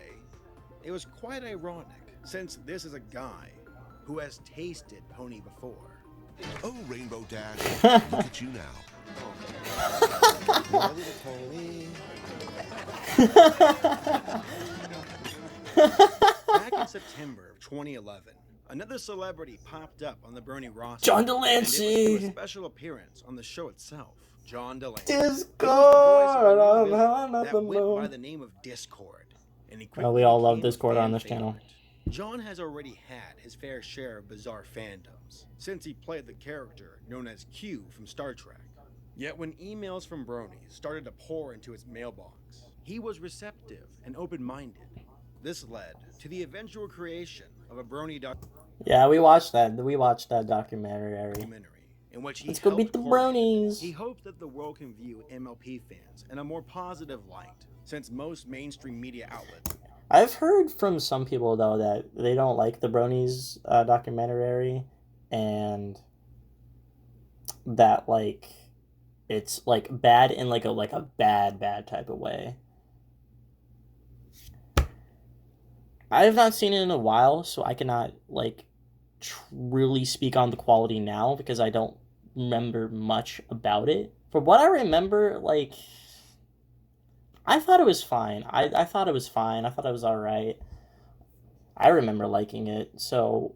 it was quite ironic since this is a guy who has tasted pony before. Oh, Rainbow Dash, look at you now. My little pony. Back in September of 2011, another celebrity popped up on the Brony roster. John and it was Delancey. to do a special appearance on the show itself. John Delancey. Discord. He was the voice of a I'm little not bit the that went by moon. the name of Discord. And he Oh, we quickly all love became a Discord on fan this channel. favorite. John has already had his fair share of bizarre fandoms since he played the character known as Q from Star Trek. Yet when emails from Brony started to pour into his mailbox, he was receptive and open-minded. This led to the eventual creation of a Brony Yeah, we watched that. We watched that documentary. in which he Let's go helped beat the coordinate. bronies. He hopes that the world can view MLP fans in a more positive light, since most mainstream media outlets. I've heard from some people though that they don't like the Bronies documentary, and that like it's like bad in like a bad type of way. I have not seen it in a while, so I cannot like really speak on the quality now because I don't remember much about it. From what I remember, like I thought it was fine. I thought it was fine. I thought it was all right. I remember liking it. So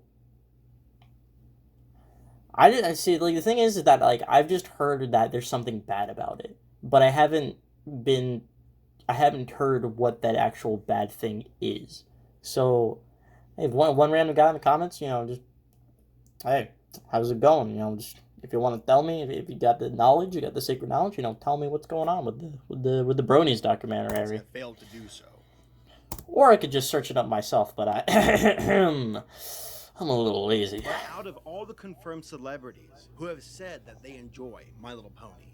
I didn't see, like, the thing is that, like, I've just heard that there's something bad about it, but I haven't heard what that actual bad thing is. So, hey, one random guy in the comments, just, hey, how's it going? Just, if you want to tell me, if you got the knowledge, you got the sacred knowledge, tell me what's going on with the Bronies documentary. I failed to do so. Or I could just search it up myself, but I'm a little lazy. But out of all the confirmed celebrities who have said that they enjoy My Little Pony,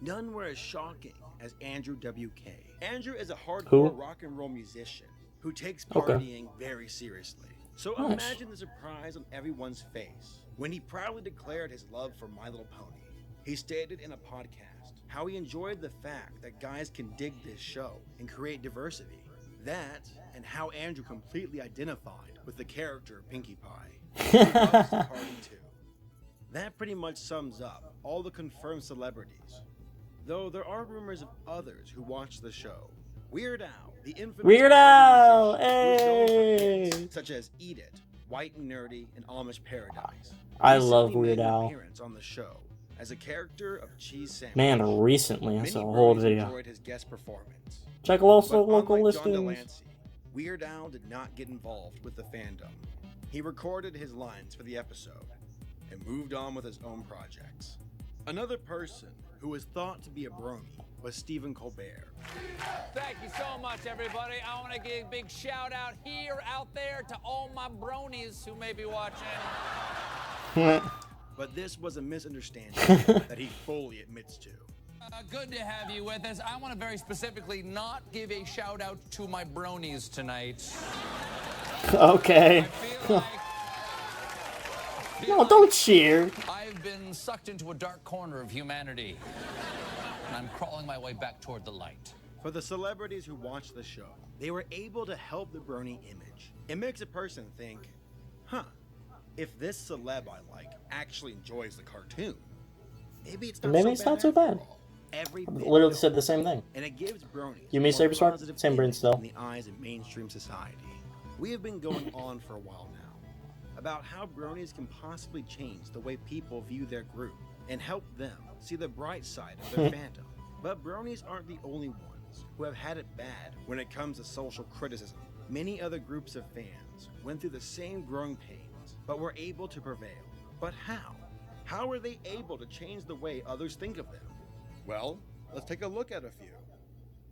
none were as shocking as Andrew WK. Andrew is a hardcore rock and roll musician who takes partying very seriously. So imagine the surprise on everyone's face when he proudly declared his love for My Little Pony. He stated in a podcast how he enjoyed the fact that guys can dig this show and create diversity. That, and how Andrew completely identified with the character Pinkie Pie. He loves to party too. That pretty much sums up all the confirmed celebrities. Though there are rumors of others who watch the show. Weird Al, the infamous Weird Al, hey! Such as Eat It, White and Nerdy, and Amish Paradise. I love Weird Al. Appearance on the show as a character of Cheese Sandwich. Man, recently I saw a whole video. Enjoyed his guest performance. Check also But local unlike John listings. Delancey, Weird Al did not get involved with the fandom. He recorded his lines for the episode and moved on with his own projects. Another person who was thought to be a brony was Stephen Colbert. Thank you so much, everybody. I want to give a big shout out here, out there, to all my bronies who may be watching. But this was a misunderstanding that he fully admits to. Good to have you with us. I want to very specifically not give a shout out to my bronies tonight. Okay. No, don't cheer. I've been sucked into a dark corner of humanity, and I'm crawling my way back toward the light. For the celebrities who watch the show, they were able to help the brony image. It makes a person think, if this celeb I like actually enjoys the cartoon, maybe it's not so bad. Every I literally said the same thing. And it gives bronies You mean more Saber Sword? positive Same brain image still. in the eyes of mainstream society. We have been going on for a while now about how bronies can possibly change the way people view their group and help them see the bright side of their fandom. But bronies aren't the only ones who have had it bad when it comes to social criticism. Many other groups of fans went through the same growing pains, but were able to prevail. But how? How are they able to change the way others think of them? Well, let's take a look at a few.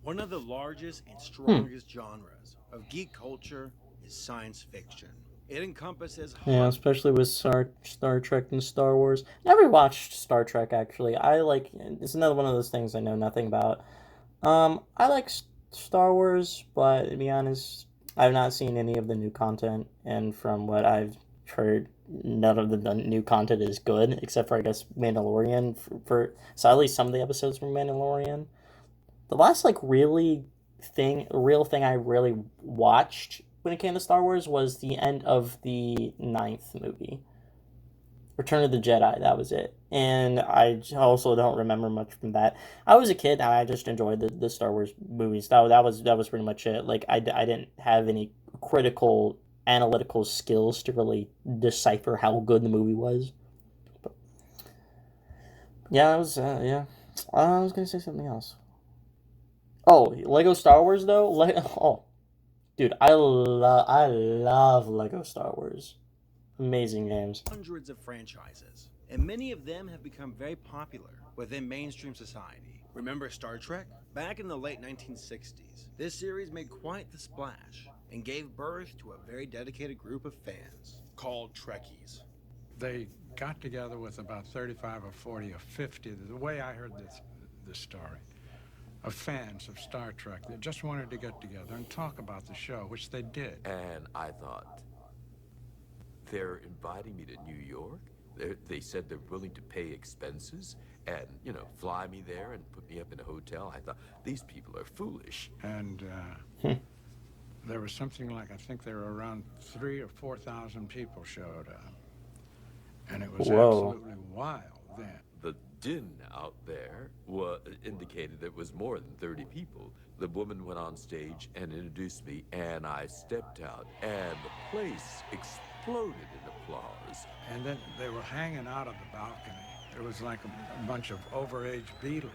One of the largest and strongest genres of geek culture is science fiction. It encompasses Yeah, especially with Star Trek and Star Wars. Never watched Star Trek, actually. It's another one of those things I know nothing about. I like Star Wars, but to be honest, I've not seen any of the new content, and from what I've heard, none of the new content is good, except for, I guess, Mandalorian. So at least some of the episodes from Mandalorian. The last, real thing I really watched when it came to Star Wars was the end of the 9th movie. Return of the Jedi, that was it. And I also don't remember much from that. I was a kid, and I just enjoyed the Star Wars movies. That was pretty much it. I didn't have any critical analytical skills to really decipher how good the movie was. But yeah, I was gonna say something else. Oh, Lego Star Wars though. Dude, I love Lego Star Wars. Amazing games. Hundreds of franchises, and many of them have become very popular within mainstream society. Remember Star Trek? Back in the late 1960s, this series made quite the splash and gave birth to a very dedicated group of fans called Trekkies. They got together with about 35 or 40 or 50, the way I heard this story, of fans of Star Trek that just wanted to get together and talk about the show, which they did. And I thought, they're inviting me to New York? They said they're willing to pay expenses and, fly me there and put me up in a hotel. I thought, these people are foolish. And there was something like, I think there were around 3,000 or 4,000 people showed up. And it was absolutely wild then. The din out there indicated there was more than 30 people. The woman went on stage and introduced me, and I stepped out, and the place exploded in applause. And then they were hanging out of the balcony. It was like a bunch of overage Beatles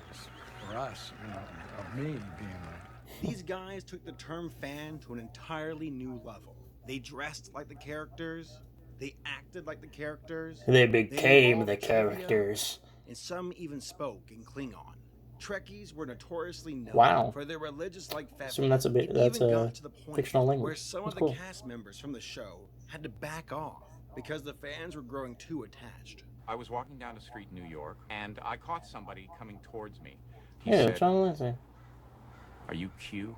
for us, you know, of me being there. These guys took the term fan to an entirely new level. They dressed like the characters. They acted like the characters. They became the trivia, characters. and some even spoke in Klingon. Trekkies were notoriously known Wow. for their religious-like I fetish. mean, that's a bit. It That's even a got to the point fictional language. where some That's of cool. the cast members from the show had to back off because the fans were growing too attached. I was walking down a street in New York, and I caught somebody coming towards me. He Yeah, said, John Lindsay. "Are you Q?"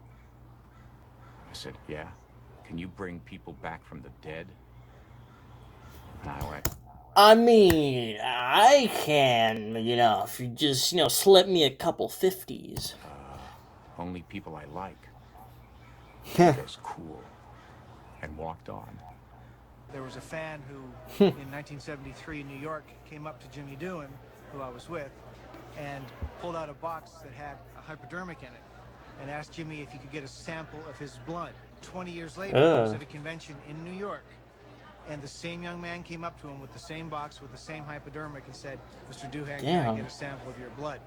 I said, "Yeah. Can you bring people back from the dead?" And I went, I mean, I can, you know, if you just, you know, slip me a couple 50s. "Only people I like." That's cool. And walked on. There was a fan who, in 1973 in New York, came up to Jimmy Doohan, who I was with, and pulled out a box that had a hypodermic in it, and asked Jimmy if he could get a sample of his blood. 20 years later, he was at a convention in New York, and the same young man came up to him with the same box with the same hypodermic and said, "Mr. Doohan, can I get a sample of your blood?"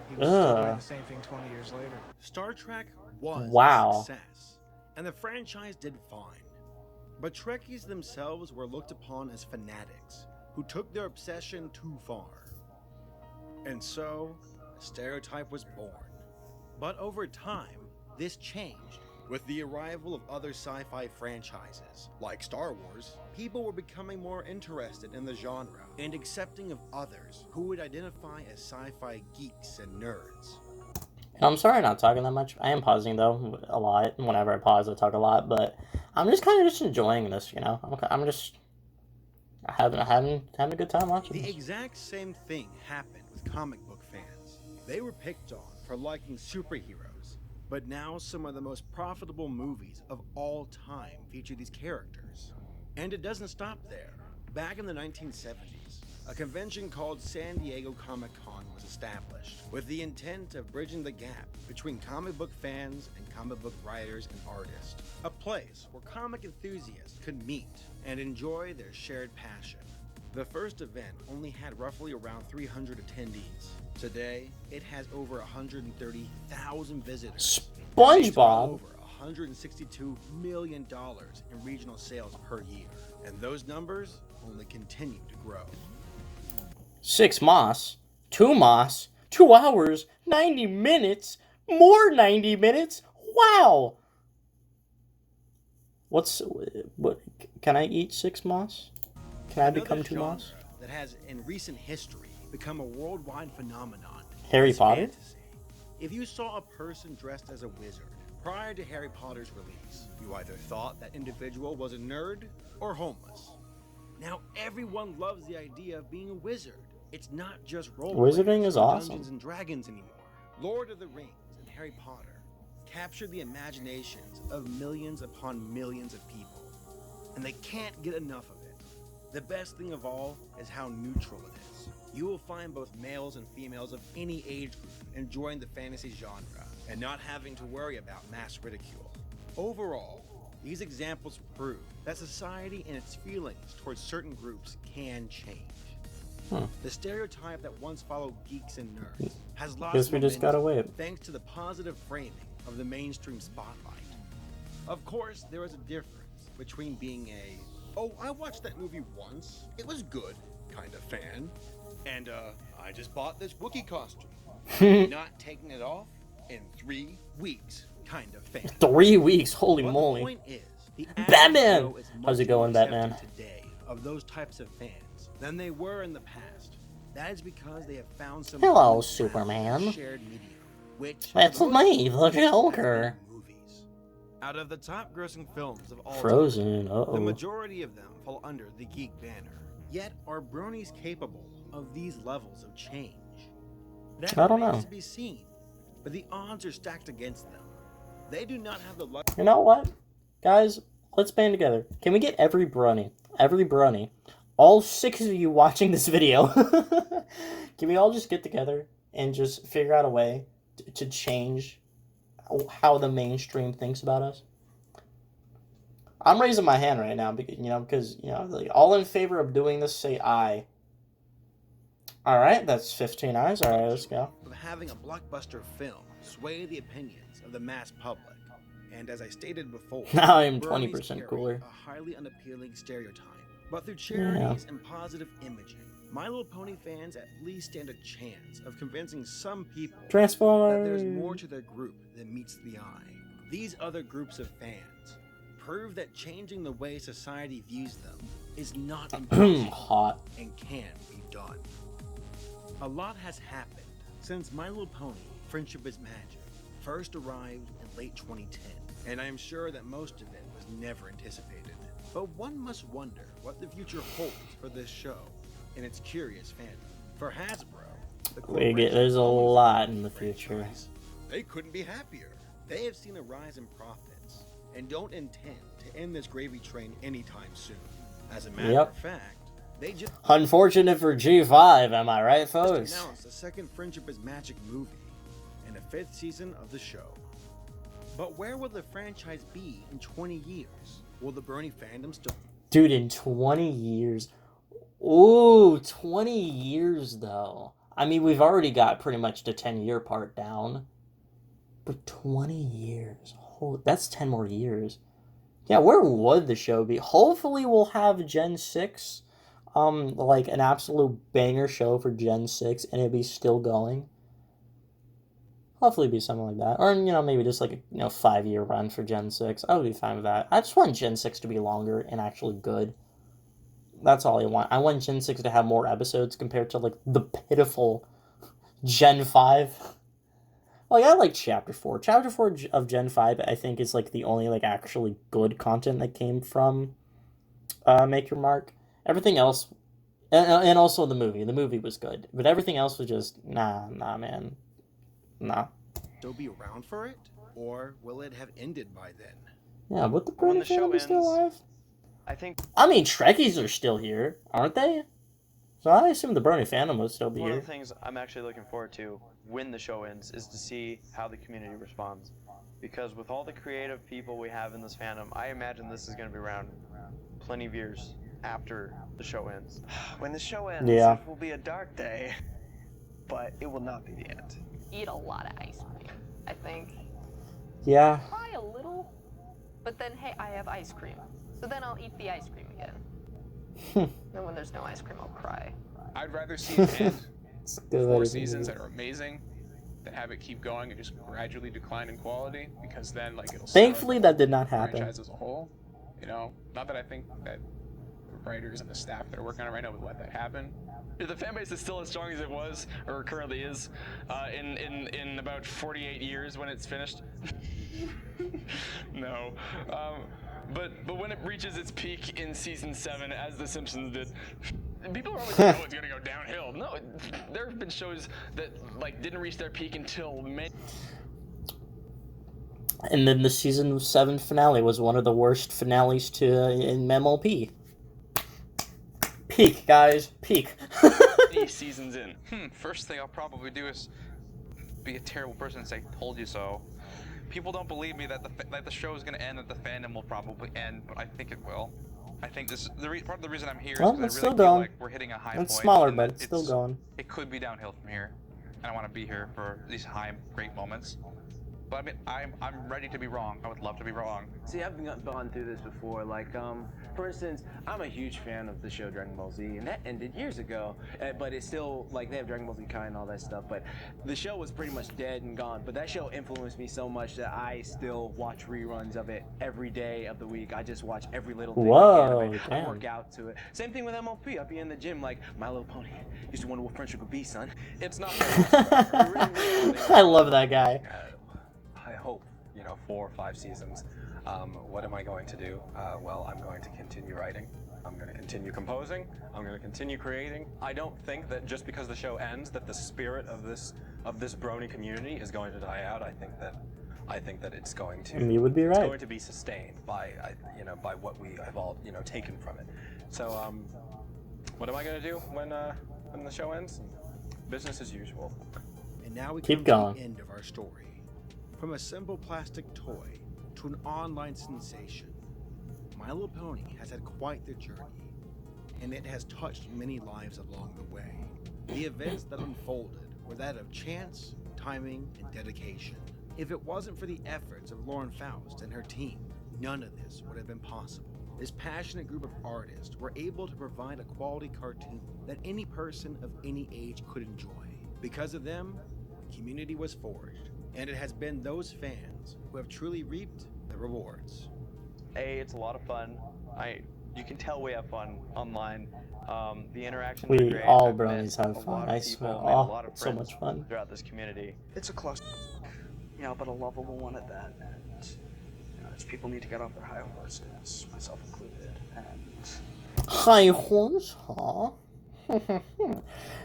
He was still doing the same thing 20 years later. Star Trek was Wow. a success, and the franchise did fine. But Trekkies themselves were looked upon as fanatics who took their obsession too far. And so, a stereotype was born. But over time, this changed. With the arrival of other sci-fi franchises, like Star Wars, people were becoming more interested in the genre and accepting of others who would identify as sci-fi geeks and nerds. And I'm sorry I'm not talking that much. I am pausing, though, a lot. Whenever I pause, I talk a lot. But I'm just kind of just enjoying this, you know? I'm just having a good time watching The this. exact same thing happened with comic book fans. They were picked on for liking superheroes, but now some of the most profitable movies of all time feature these characters. And it doesn't stop there. Back in the 1970s, a convention called San Diego Comic-Con was established with the intent of bridging the gap between comic book fans and comic book writers and artists. A place where comic enthusiasts could meet and enjoy their shared passion. The first event only had roughly around 300 attendees. Today, it has over 130,000 visitors. SpongeBob. Over $162 million in regional sales per year. And those numbers only continue to grow. 6 Moss, 2 Moss, 2 hours, 90 minutes, more 90 minutes. Wow. What? Can I eat 6 Moss? Can I become 2 Moss? That has, in recent history, become a worldwide phenomenon. Harry is Potter? fantasy. If you saw a person dressed as a wizard prior to Harry Potter's release, you either thought that individual was a nerd or homeless. Now everyone loves the idea of being a wizard. It's not just role Wizarding is awesome. Dungeons and Dragons anymore. Lord of the Rings and Harry Potter captured the imaginations of millions upon millions of people, and they can't get enough of it. The best thing of all is how neutral it is. You will find both males and females of any age group enjoying the fantasy genre and not having to worry about mass ridicule. Overall, these examples prove that society and its feelings towards certain groups can change. The stereotype that once followed geeks and nerds has lost Guess we just gotta wait. thanks to the positive framing of the mainstream spotlight. Of course, there is a difference between being a, "Oh, I watched that movie once, it was good," kind of fan, and "I just bought this Wookiee costume, not taking it off in 3 weeks," kind of fan. 3 weeks, holy But moly. The point is, the Batman! show is How's it much more going, Batman? accepted today of those types of fans than they were in the past. That is because they have found some Hello, common Superman. shared medium, which It's for the me, the most part, Joker. movies. Out of the top grossing films of all Frozen, time, uh-oh. the majority of them fall under the geek banner. Yet are bronies capable of these levels of change? That I don't know. remains to be seen, but the odds are stacked against them. They do not have the luck. You know what? Guys, let's band together. Can we get every brony, all 6 of you watching this video, can we all just get together and just figure out a way to change how the mainstream thinks about us? I'm raising my hand right now because like, all in favor of doing this, say aye. All right, that's 15 ayes. All right, let's go. Of having a blockbuster film sway the opinions of the mass public. And as I stated before, Now I am Bronies 20% carry cooler. a highly unappealing stereotype. But through charities and positive imaging, My Little Pony fans at least stand a chance of convincing some people that there's more to their group than meets the eye. These other groups of fans prove that changing the way society views them is not impossible Hot. and can be done. A lot has happened since My Little Pony Friendship is Magic first arrived in late 2010, and I am sure that most of it was never anticipated. But one must wonder what the future holds for this show and its curious fandom. For Hasbro, the corporation There's a lot in the future. they couldn't be happier. They have seen a rise in profits and don't intend to end this gravy train anytime soon. As a matter of fact, they just Unfortunate for G5, am I right, folks? announced a second Friendship is Magic movie and a 5th season of the show. But where will the franchise be in 20 years? Will the Brony fandom still... Dude, in 20 years. Ooh, 20 years, though. I mean, we've already got pretty much the 10-year part down. But 20 years. Holy, that's 10 more years. Yeah, where would the show be? Hopefully we'll have Gen 6. Like, an absolute banger show for Gen 6, and it'll be still going. Hopefully it'd be something like that. Or, maybe just like a 5-year run for Gen 6. I would be fine with that. I just want Gen 6 to be longer and actually good. That's all I want. I want Gen 6 to have more episodes compared to, like, the pitiful Gen 5. Like, I like Chapter 4. Chapter 4 of Gen 5, I think, is, like, the only, like, actually good content that came from Make Your Mark. Everything else... And also the movie. The movie was good. But everything else was just... Nah, man. Nah. still be around for it? Or will it have ended by then? Yeah, would the When Brony the show fandom be still alive? I think I mean, Trekkies are still here, aren't they? So I assume the Brony fandom would still be one here. of the things I'm actually looking forward to when the show ends is to see how the community responds. Because with all the creative people we have in this fandom, I imagine this is going to be around plenty of years after the show ends. When the show ends, Yeah. it will be a dark day, but it will not be the end. Eat a lot of ice cream, I think. Yeah. Cry a little, but then, hey, I have ice cream. So then I'll eat the ice cream again. Then when there's no ice cream, I'll cry. I'd rather see it end good 4 way to seasons do it. that are amazing than have it keep going and just gradually decline in quality, because then like it'll Thankfully, sour that did not the happen. franchise as a whole. Not that I think that the writers and the staff that are working on it right now would let that happen. If the fan base is still as strong as it was, or currently is, in about 48 years when it's finished. No. But when it reaches its peak in season 7, as The Simpsons did, people are always like, oh, it's gonna go downhill. No, there have been shows that didn't reach their peak until May. And then the season 7 finale was one of the worst finales in MLP. Peak, guys. Peak. 8 seasons in. First thing I'll probably do is be a terrible person and say, told you so. People don't believe me that the show is going to end, that the fandom will probably end, but I think it will. I think this part of the reason I'm here is Well, because it's I still really feel going. like we're hitting a high point. It's smaller, and but that it's still going. It could be downhill from here, and I want to be here for these high, great moments. But I mean, I'm ready to be wrong. I would love to be wrong. See, I've gone through this before. For instance, I'm a huge fan of the show Dragon Ball Z, and that ended years ago. But it's still, they have Dragon Ball Z Kai and all that stuff. But the show was pretty much dead and gone. But that show influenced me so much that I still watch reruns of it every day of the week. I just watch every little thing I can of it. I work out to it. Same thing with MLP. I'll be in the gym like, My Little Pony. Used to wonder what friendship would be, son. It's not. I love that guy. I hope, 4 or 5 seasons. What am I going to do? Well, I'm going to continue writing. I'm going to continue composing. I'm going to continue creating. I don't think that just because the show ends, that the spirit of this Brony community is going to die out. I think that it's going to. And you would be right. It's going to be sustained by by what we have all taken from it. So what am I gonna do when the show ends? Business as usual. And now we Keep come going. to the end of our story. From a simple plastic toy to an online sensation, My Little Pony has had quite the journey, and it has touched many lives along the way. The events that unfolded were that of chance, timing, and dedication. If it wasn't for the efforts of Lauren Faust and her team, none of this would have been possible. This passionate group of artists were able to provide a quality cartoon that any person of any age could enjoy. Because of them, community was forged, and it has been those fans who have truly reaped the rewards. It's a lot of fun. You can tell we have fun online. The interactions are We great. all I've met bronies have a fun. lot I of swear. people, made a Oh, lot of it's so friends much fun. throughout this community. It's a close, but a lovable one at that. And as people need to get off their high horses, myself included. And high horse, huh?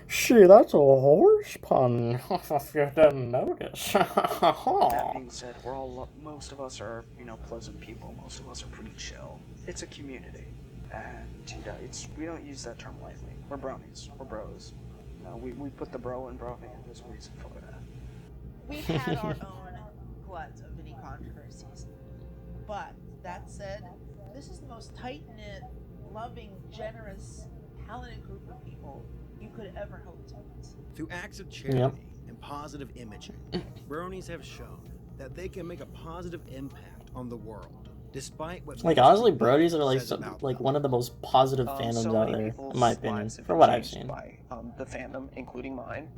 See, that's a horse pun. If you didn't notice. that being said, we're all most of us are pleasant people. Most of us are pretty chill. It's a community, and we don't use that term lightly. We're bronies. We're bros. We put the bro in brony, and there's a reason for that. We've had our own glut of mini controversies, but that said, this is the most tight-knit, loving, generous, talented group of people you could ever hope to meet. Through acts of charity and positive imaging, bronies have shown that they can make a positive impact on the world, despite what Like honestly, Brodies are like one of the most positive fandoms so out many there, people's in my opinion, lives have for been what I've changed seen. by the fandom, including mine.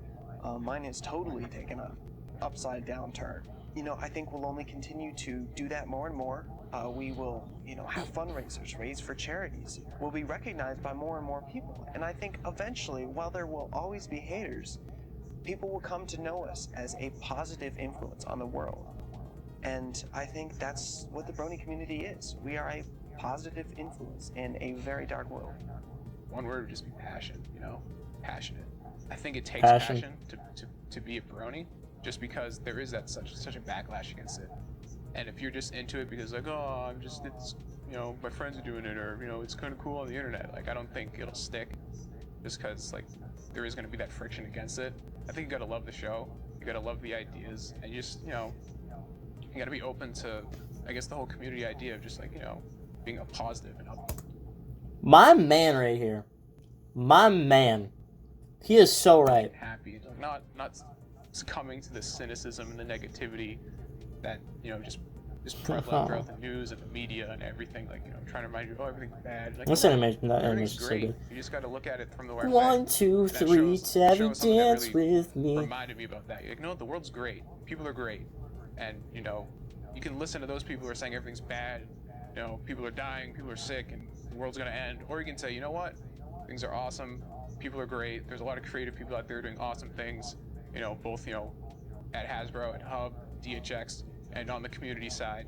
Mine has totally taken a upside down turn. I think we'll only continue to do that more and more. We will, have fundraisers, raise for charities. We'll be recognized by more and more people. And I think eventually, while there will always be haters, people will come to know us as a positive influence on the world. And I think that's what the Brony community is. We are a positive influence in a very dark world. One word would just be passion, passionate. I think it takes Passion. passion to be a brony, just because there is that such a backlash against it. And if you're just into it because it's my friends are doing it, or it's kind of cool on the internet, like I don't think it'll stick, just because like there is going to be that friction against it. I think you got to love the show, you got to love the ideas, and you just you got to be open to, I guess, the whole community idea of just like being a positive and up. My man right here, my man, he is so right. Happy, not succumbing to the cynicism and the negativity that just prevalent throughout the news and the media and everything, like trying to remind you, everything's bad. Like, This animation, that everything's animation's so great. good. You just got to look at it from the right way. 1, 2, 3, Tabby, dance with me. Reminded me about that. You're like, no, the world's great. People are great, and you can listen to those people who are saying everything's bad. People are dying, people are sick, and the world's gonna end. Or you can say, you know what? Things are awesome. People are great. There's a lot of creative people out there doing awesome things. Both at Hasbro, at Hub, DHX, and on the community side,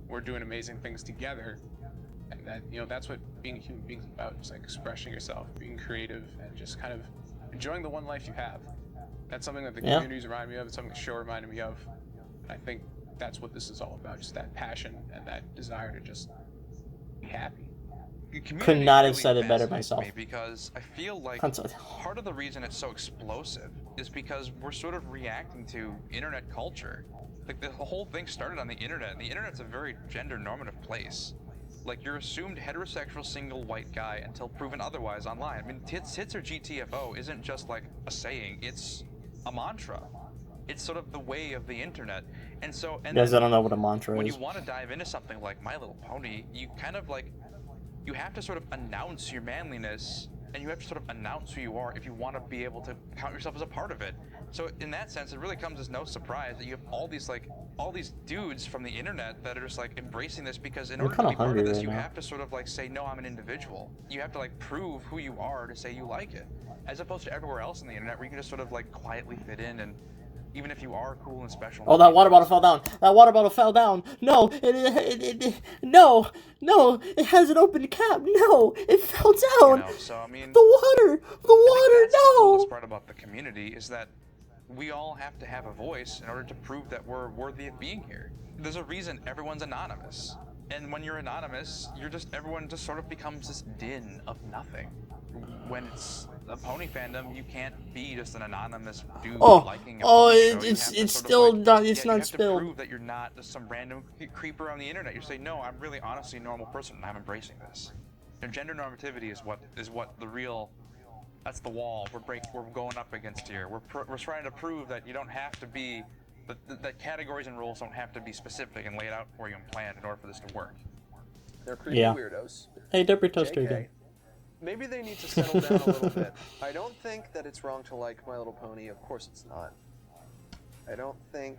we're doing amazing things together. And that that's what being a human being is about, just like expressing yourself, being creative, and just kind of enjoying the one life you have. That's something that the communities remind me of. It's something the show reminded me of. And I think that's what this is all about, just that passion and that desire to just be happy. Could not have said it better myself. Because I feel like part of the reason it's so explosive is because we're sort of reacting to internet culture. Like the whole thing started on the internet, and the internet's a very gender normative place. Like you're assumed heterosexual single white guy until proven otherwise online. I mean, tits or GTFO isn't just like a saying, it's a mantra. It's sort of the way of the internet. And so, You guys don't know what a mantra when is. you want to dive into something like My Little Pony, you kind of like, you have to sort of announce your manliness, and you have to sort of announce who you are if you want to be able to count yourself as a part of it. So in that sense, it really comes as no surprise that you have all these dudes from the internet that are just like embracing this, because in order to be part of this, you have to sort of like say, no, I'm an individual. You have to like prove who you are to say you like it, as opposed to everywhere else on the internet where you can just sort of like quietly fit in, and even if you are cool and special. Oh, that water bottle fell down. That water bottle fell down. No, no, it has an open cap. No, it fell down. So I mean, the water, that's no. The coolest part about the community is that we all have to have a voice in order to prove that we're worthy of being here. There's a reason everyone's anonymous. And when you're anonymous, everyone just sort of becomes this din of nothing. when it's a pony fandom, you can't be just an anonymous dude Oh, liking a oh, pony show. it's still not, it's you not have spilled. to prove that you're not just some random creeper on the internet. You say, no, I'm really honestly a normal person, and I'm embracing this. And gender normativity is what the real, that's the wall we're going up against here. We're trying to prove that you don't have to be, that categories and rules don't have to be specific and laid out for you and planned in order for this to work. They're creepy Yeah. weirdos. Hey, Deborah Toaster JK. again. Maybe they need to settle down a little bit. I don't think that it's wrong to like My Little Pony. Of course it's not. I don't think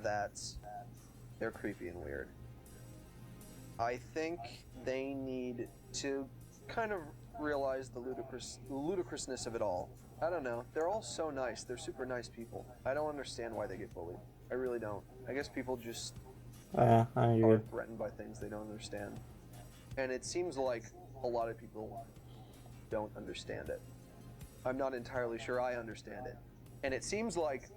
that they're creepy and weird. I think they need to kind of realize the ludicrousness of it all. I don't know. They're all so nice. They're super nice people. I don't understand why they get bullied. I really don't. I guess people just I agree. are threatened by things they don't understand. And it seems like a lot of people don't understand it. I'm not entirely sure I understand it. And it seems like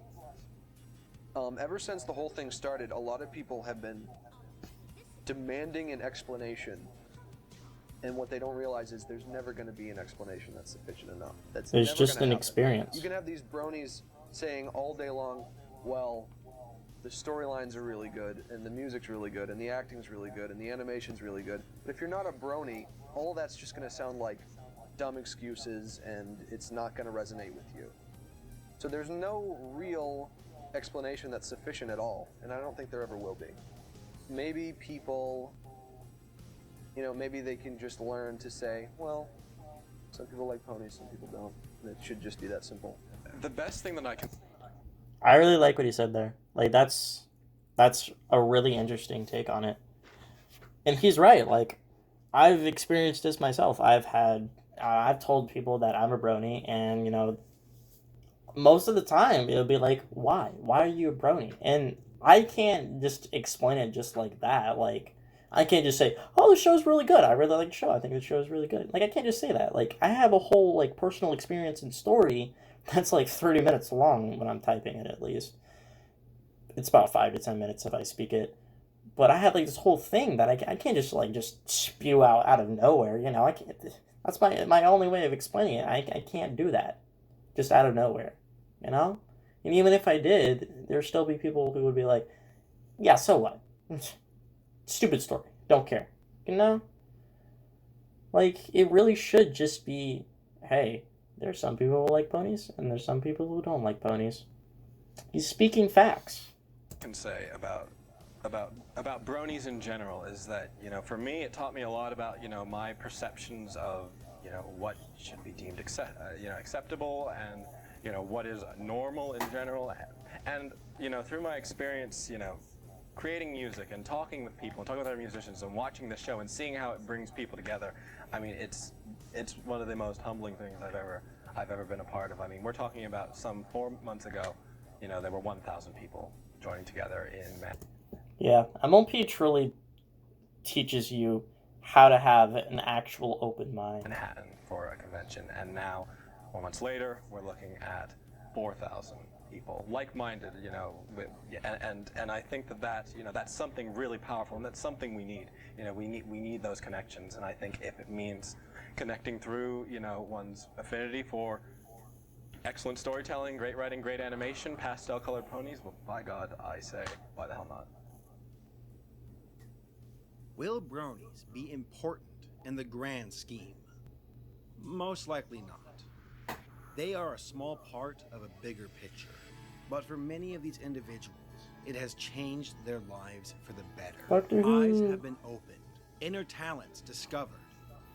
ever since the whole thing started, a lot of people have been demanding an explanation. And what they don't realize is there's never going to be an explanation that's sufficient enough. That's It's never just gonna an happen. experience. You can have these bronies saying all day long, well, the storylines are really good, and the music's really good, and the acting's really good, and the animation's really good. But if you're not a brony, all that's just going to sound like dumb excuses, and it's not going to resonate with you. So there's no real explanation that's sufficient at all, and I don't think there ever will be. Maybe people, maybe they can just learn to say, well, some people like ponies, some people don't. And it should just be that simple. The best thing that I can... I really like what he said there. Like, that's a really interesting take on it. And he's right. Like, I've experienced this myself. I've told people that I'm a brony, and, most of the time it'll be like, why? Why are you a brony? And I can't just explain it just like that. Like, I can't just say, oh, the show's really good. I really like the show. I think the show's really good. Like, I can't just say that. Like, I have a whole, like, personal experience and story that's, like, 30 minutes long when I'm typing it, at least. It's about 5 to 10 minutes if I speak it. But I have, like, this whole thing that I can't just, like, just spew out of nowhere, I can't. That's my only way of explaining it. I can't do that. Just out of nowhere, And even if I did, there'd still be people who would be like, yeah, so what? Stupid story. Don't care. Like, it really should just be, hey, there's some people who like ponies, and there's some people who don't like ponies. He's speaking facts. Can say about bronies in general is that, for me, it taught me a lot about, my perceptions of, what should be deemed acceptable and, what is normal in general. And, through my experience, creating music and talking with people and talking with other musicians and watching the show and seeing how it brings people together, I mean, it's one of the most humbling things I've ever been a part of. I mean, we're talking about some 4 months ago, there were 1,000 people joining together in Manhattan. Yeah, MLP truly teaches you how to have an actual open mind. Manhattan for a convention, and now 4 months later, we're looking at 4,000 people, like-minded, and I think that's something really powerful, and that's something we need. We need those connections, and I think if it means connecting through, one's affinity for excellent storytelling, great writing, great animation, pastel-colored ponies, well, by God, I say, why the hell not? Will bronies be important in the grand scheme? Most likely not. They are a small part of a bigger picture, but for many of these individuals, it has changed their lives for the better. Doctor Who. Eyes have been opened, inner talents discovered,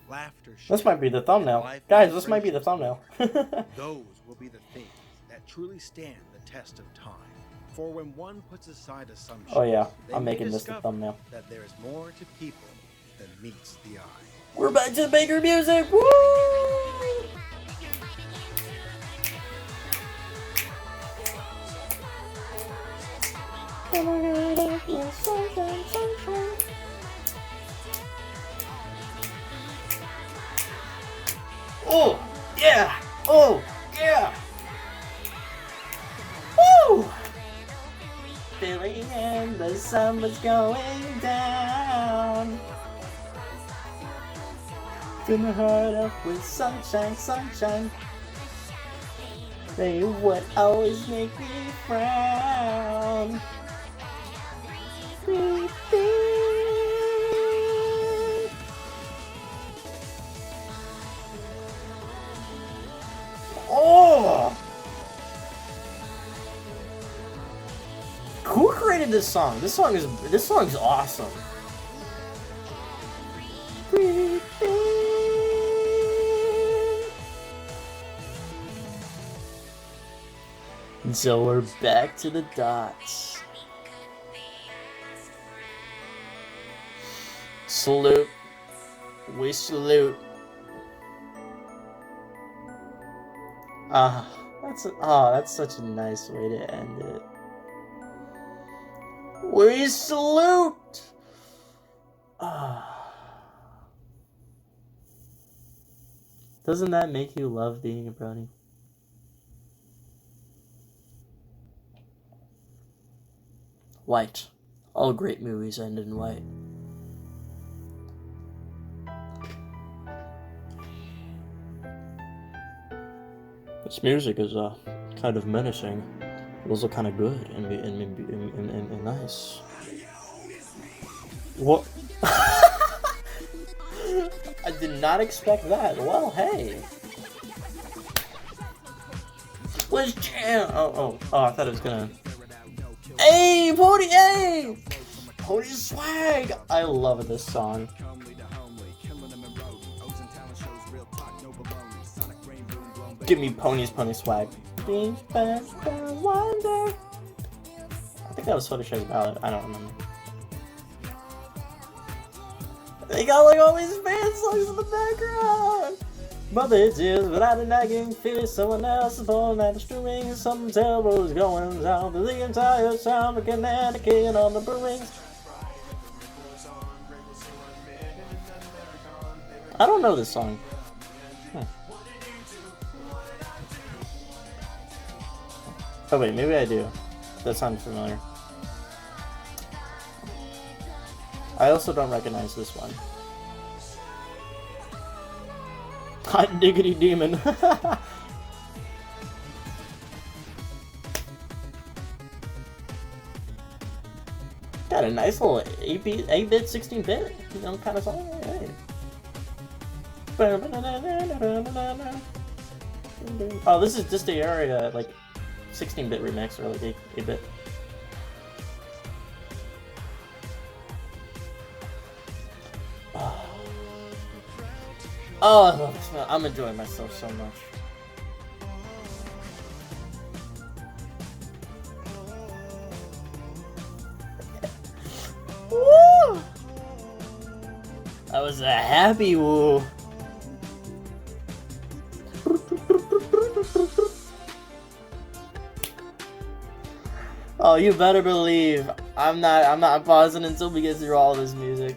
laughter shared. This might be the thumbnail. Guys, this might be the thumbnail. Those will be the things that truly stand the test of time. For when one puts aside assumptions, Oh yeah, they I'm may making this the discover thumbnail. that there is more to people than meets the eye. We're back to Baker music. Woo! Oh yeah! Oh yeah! Woo! Billy and the sun was going down. Fill my heart up with sunshine, sunshine. They would always make me frown. Oh! Who created this song? This song is awesome. So we're back to the dots. Salute. We salute. That's such a nice way to end it. We salute. Doesn't that make you love being a brony? White. All great movies end in white. This music is kind of menacing. It also kind of good and nice. What? I did not expect that. Well, hey. Let's jam. Oh! I thought it was gonna. Hey, Pony! Hey, Pony swag. I love this song. Give me Pony swag. I think that was Fluttershy's ballad. I don't remember. They got like all these fan songs in the background. Mother it's just without a nagging fear. Someone else is pulling at the strings. Something terrible is going down through the entire sound of Connecticut on the rings. I don't know this song. Oh wait, maybe I do. That sounds familiar. I also don't recognize this one. Hot diggity demon. Got a nice little 8-bit, 16-bit, you know, kind of song. Hey. Oh, this is just the area, like 16-bit remix or like 8-bit. Oh, I love this. I'm enjoying myself so much. Woo! That was a happy woo. Oh, you better believe I'm not pausing until we get through all this music.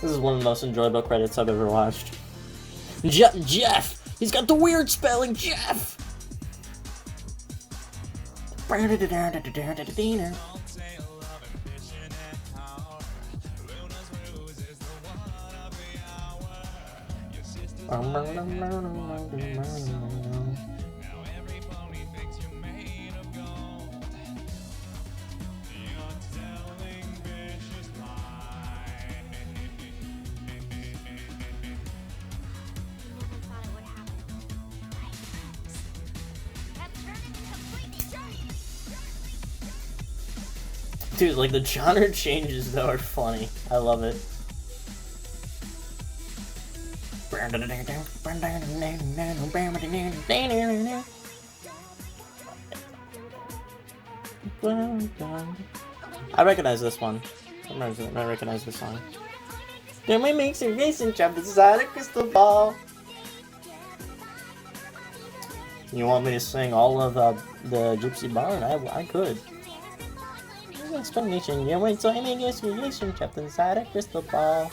This is one of the most enjoyable credits I've ever watched. Jeff! He's got the weird spelling, Jeff! Dude, like the genre changes though are funny. I love it. I recognize this one. I recognize this song. Then we make some racing jump inside a crystal ball. You want me to sing all of the Gypsy Barn? I could. Explanation, you went to make a creation trapped inside a crystal ball.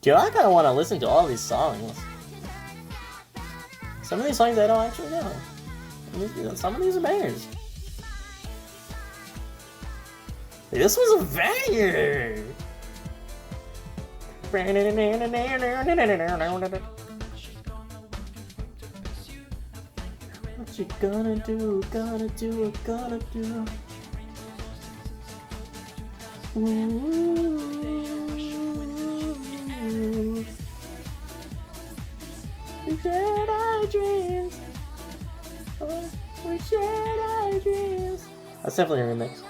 Dude, I kinda wanna listen to all these songs. Some of these songs I don't actually know. Some of these are bangers. This was a banger! What you gonna do, gonna do, gonna do? Ooh. We shared our dreams. Oh, we shared our dreams. That's definitely a remix.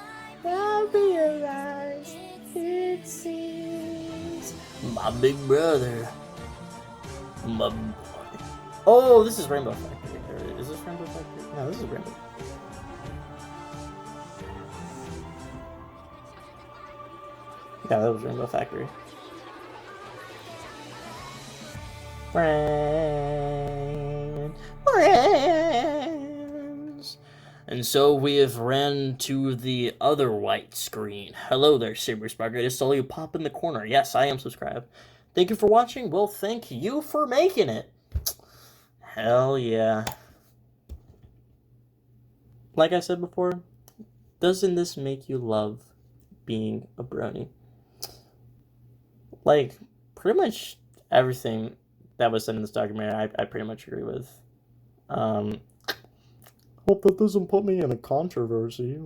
I realized it seems my big brother. Oh, this is Rainbow Factory. Is this Rainbow Factory? No, this is Rainbow. Yeah, that was Rainbow Factory. Friends. And so we have ran to the other white screen. Hello there, Saber Sparker. I just saw you pop in the corner. Yes, I am subscribed. Thank you for watching. Well, thank you for making it. Hell yeah. Like I said before, doesn't this make you love being a brony? Like, pretty much everything that was said in this documentary, I pretty much agree with. Hope that doesn't put me in a controversy.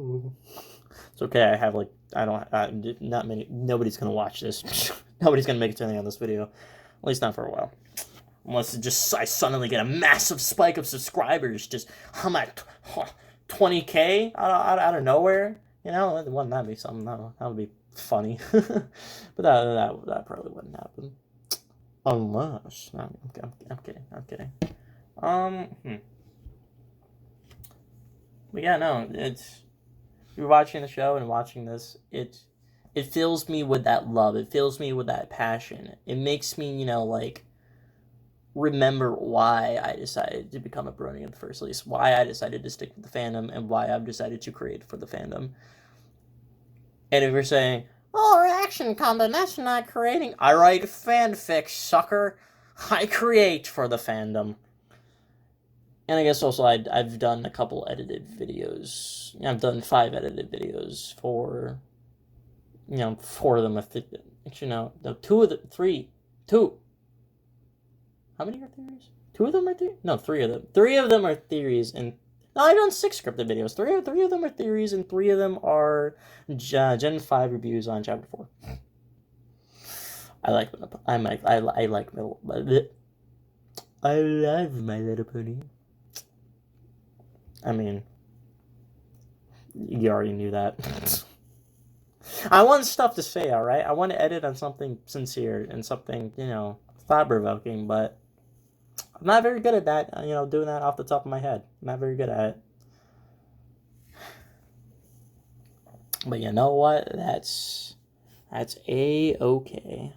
It's okay, I have, like, not many, nobody's gonna watch this. Nobody's gonna make it to anything on this video. At least not for a while. Unless I suddenly get a massive spike of subscribers. Just, I'm at 20K out of nowhere. You know, wouldn't that be something? No, that would be funny. But that probably wouldn't happen. Unless, no, I'm kidding. But yeah, no, you're watching the show and watching this, it fills me with that love. It fills me with that passion. It makes me, you know, like, remember why I decided to become a brony in the first place, why I decided to stick with the fandom, and why I've decided to create for the fandom. And if you're saying, oh, reaction content, that's not creating. I write fanfic, sucker. I create for the fandom. And I guess also I've done a couple edited videos. I've done 5 edited videos for, 4 of them. Actually, no, 2 of the 3. 2. How many are theories? 2 of them are theories? No, 3 of them. 3 of them are theories, and no, I've done 6 scripted videos. 3 of them are theories, and 3 of them are Gen 5 reviews on Chapter 4. I love My Little Pony. I mean, you already knew that. I want stuff to say, alright? I want to edit on something sincere and something, thought-provoking, but I'm not very good at that, doing that off the top of my head. I'm not very good at it. But you know what? That's A-okay.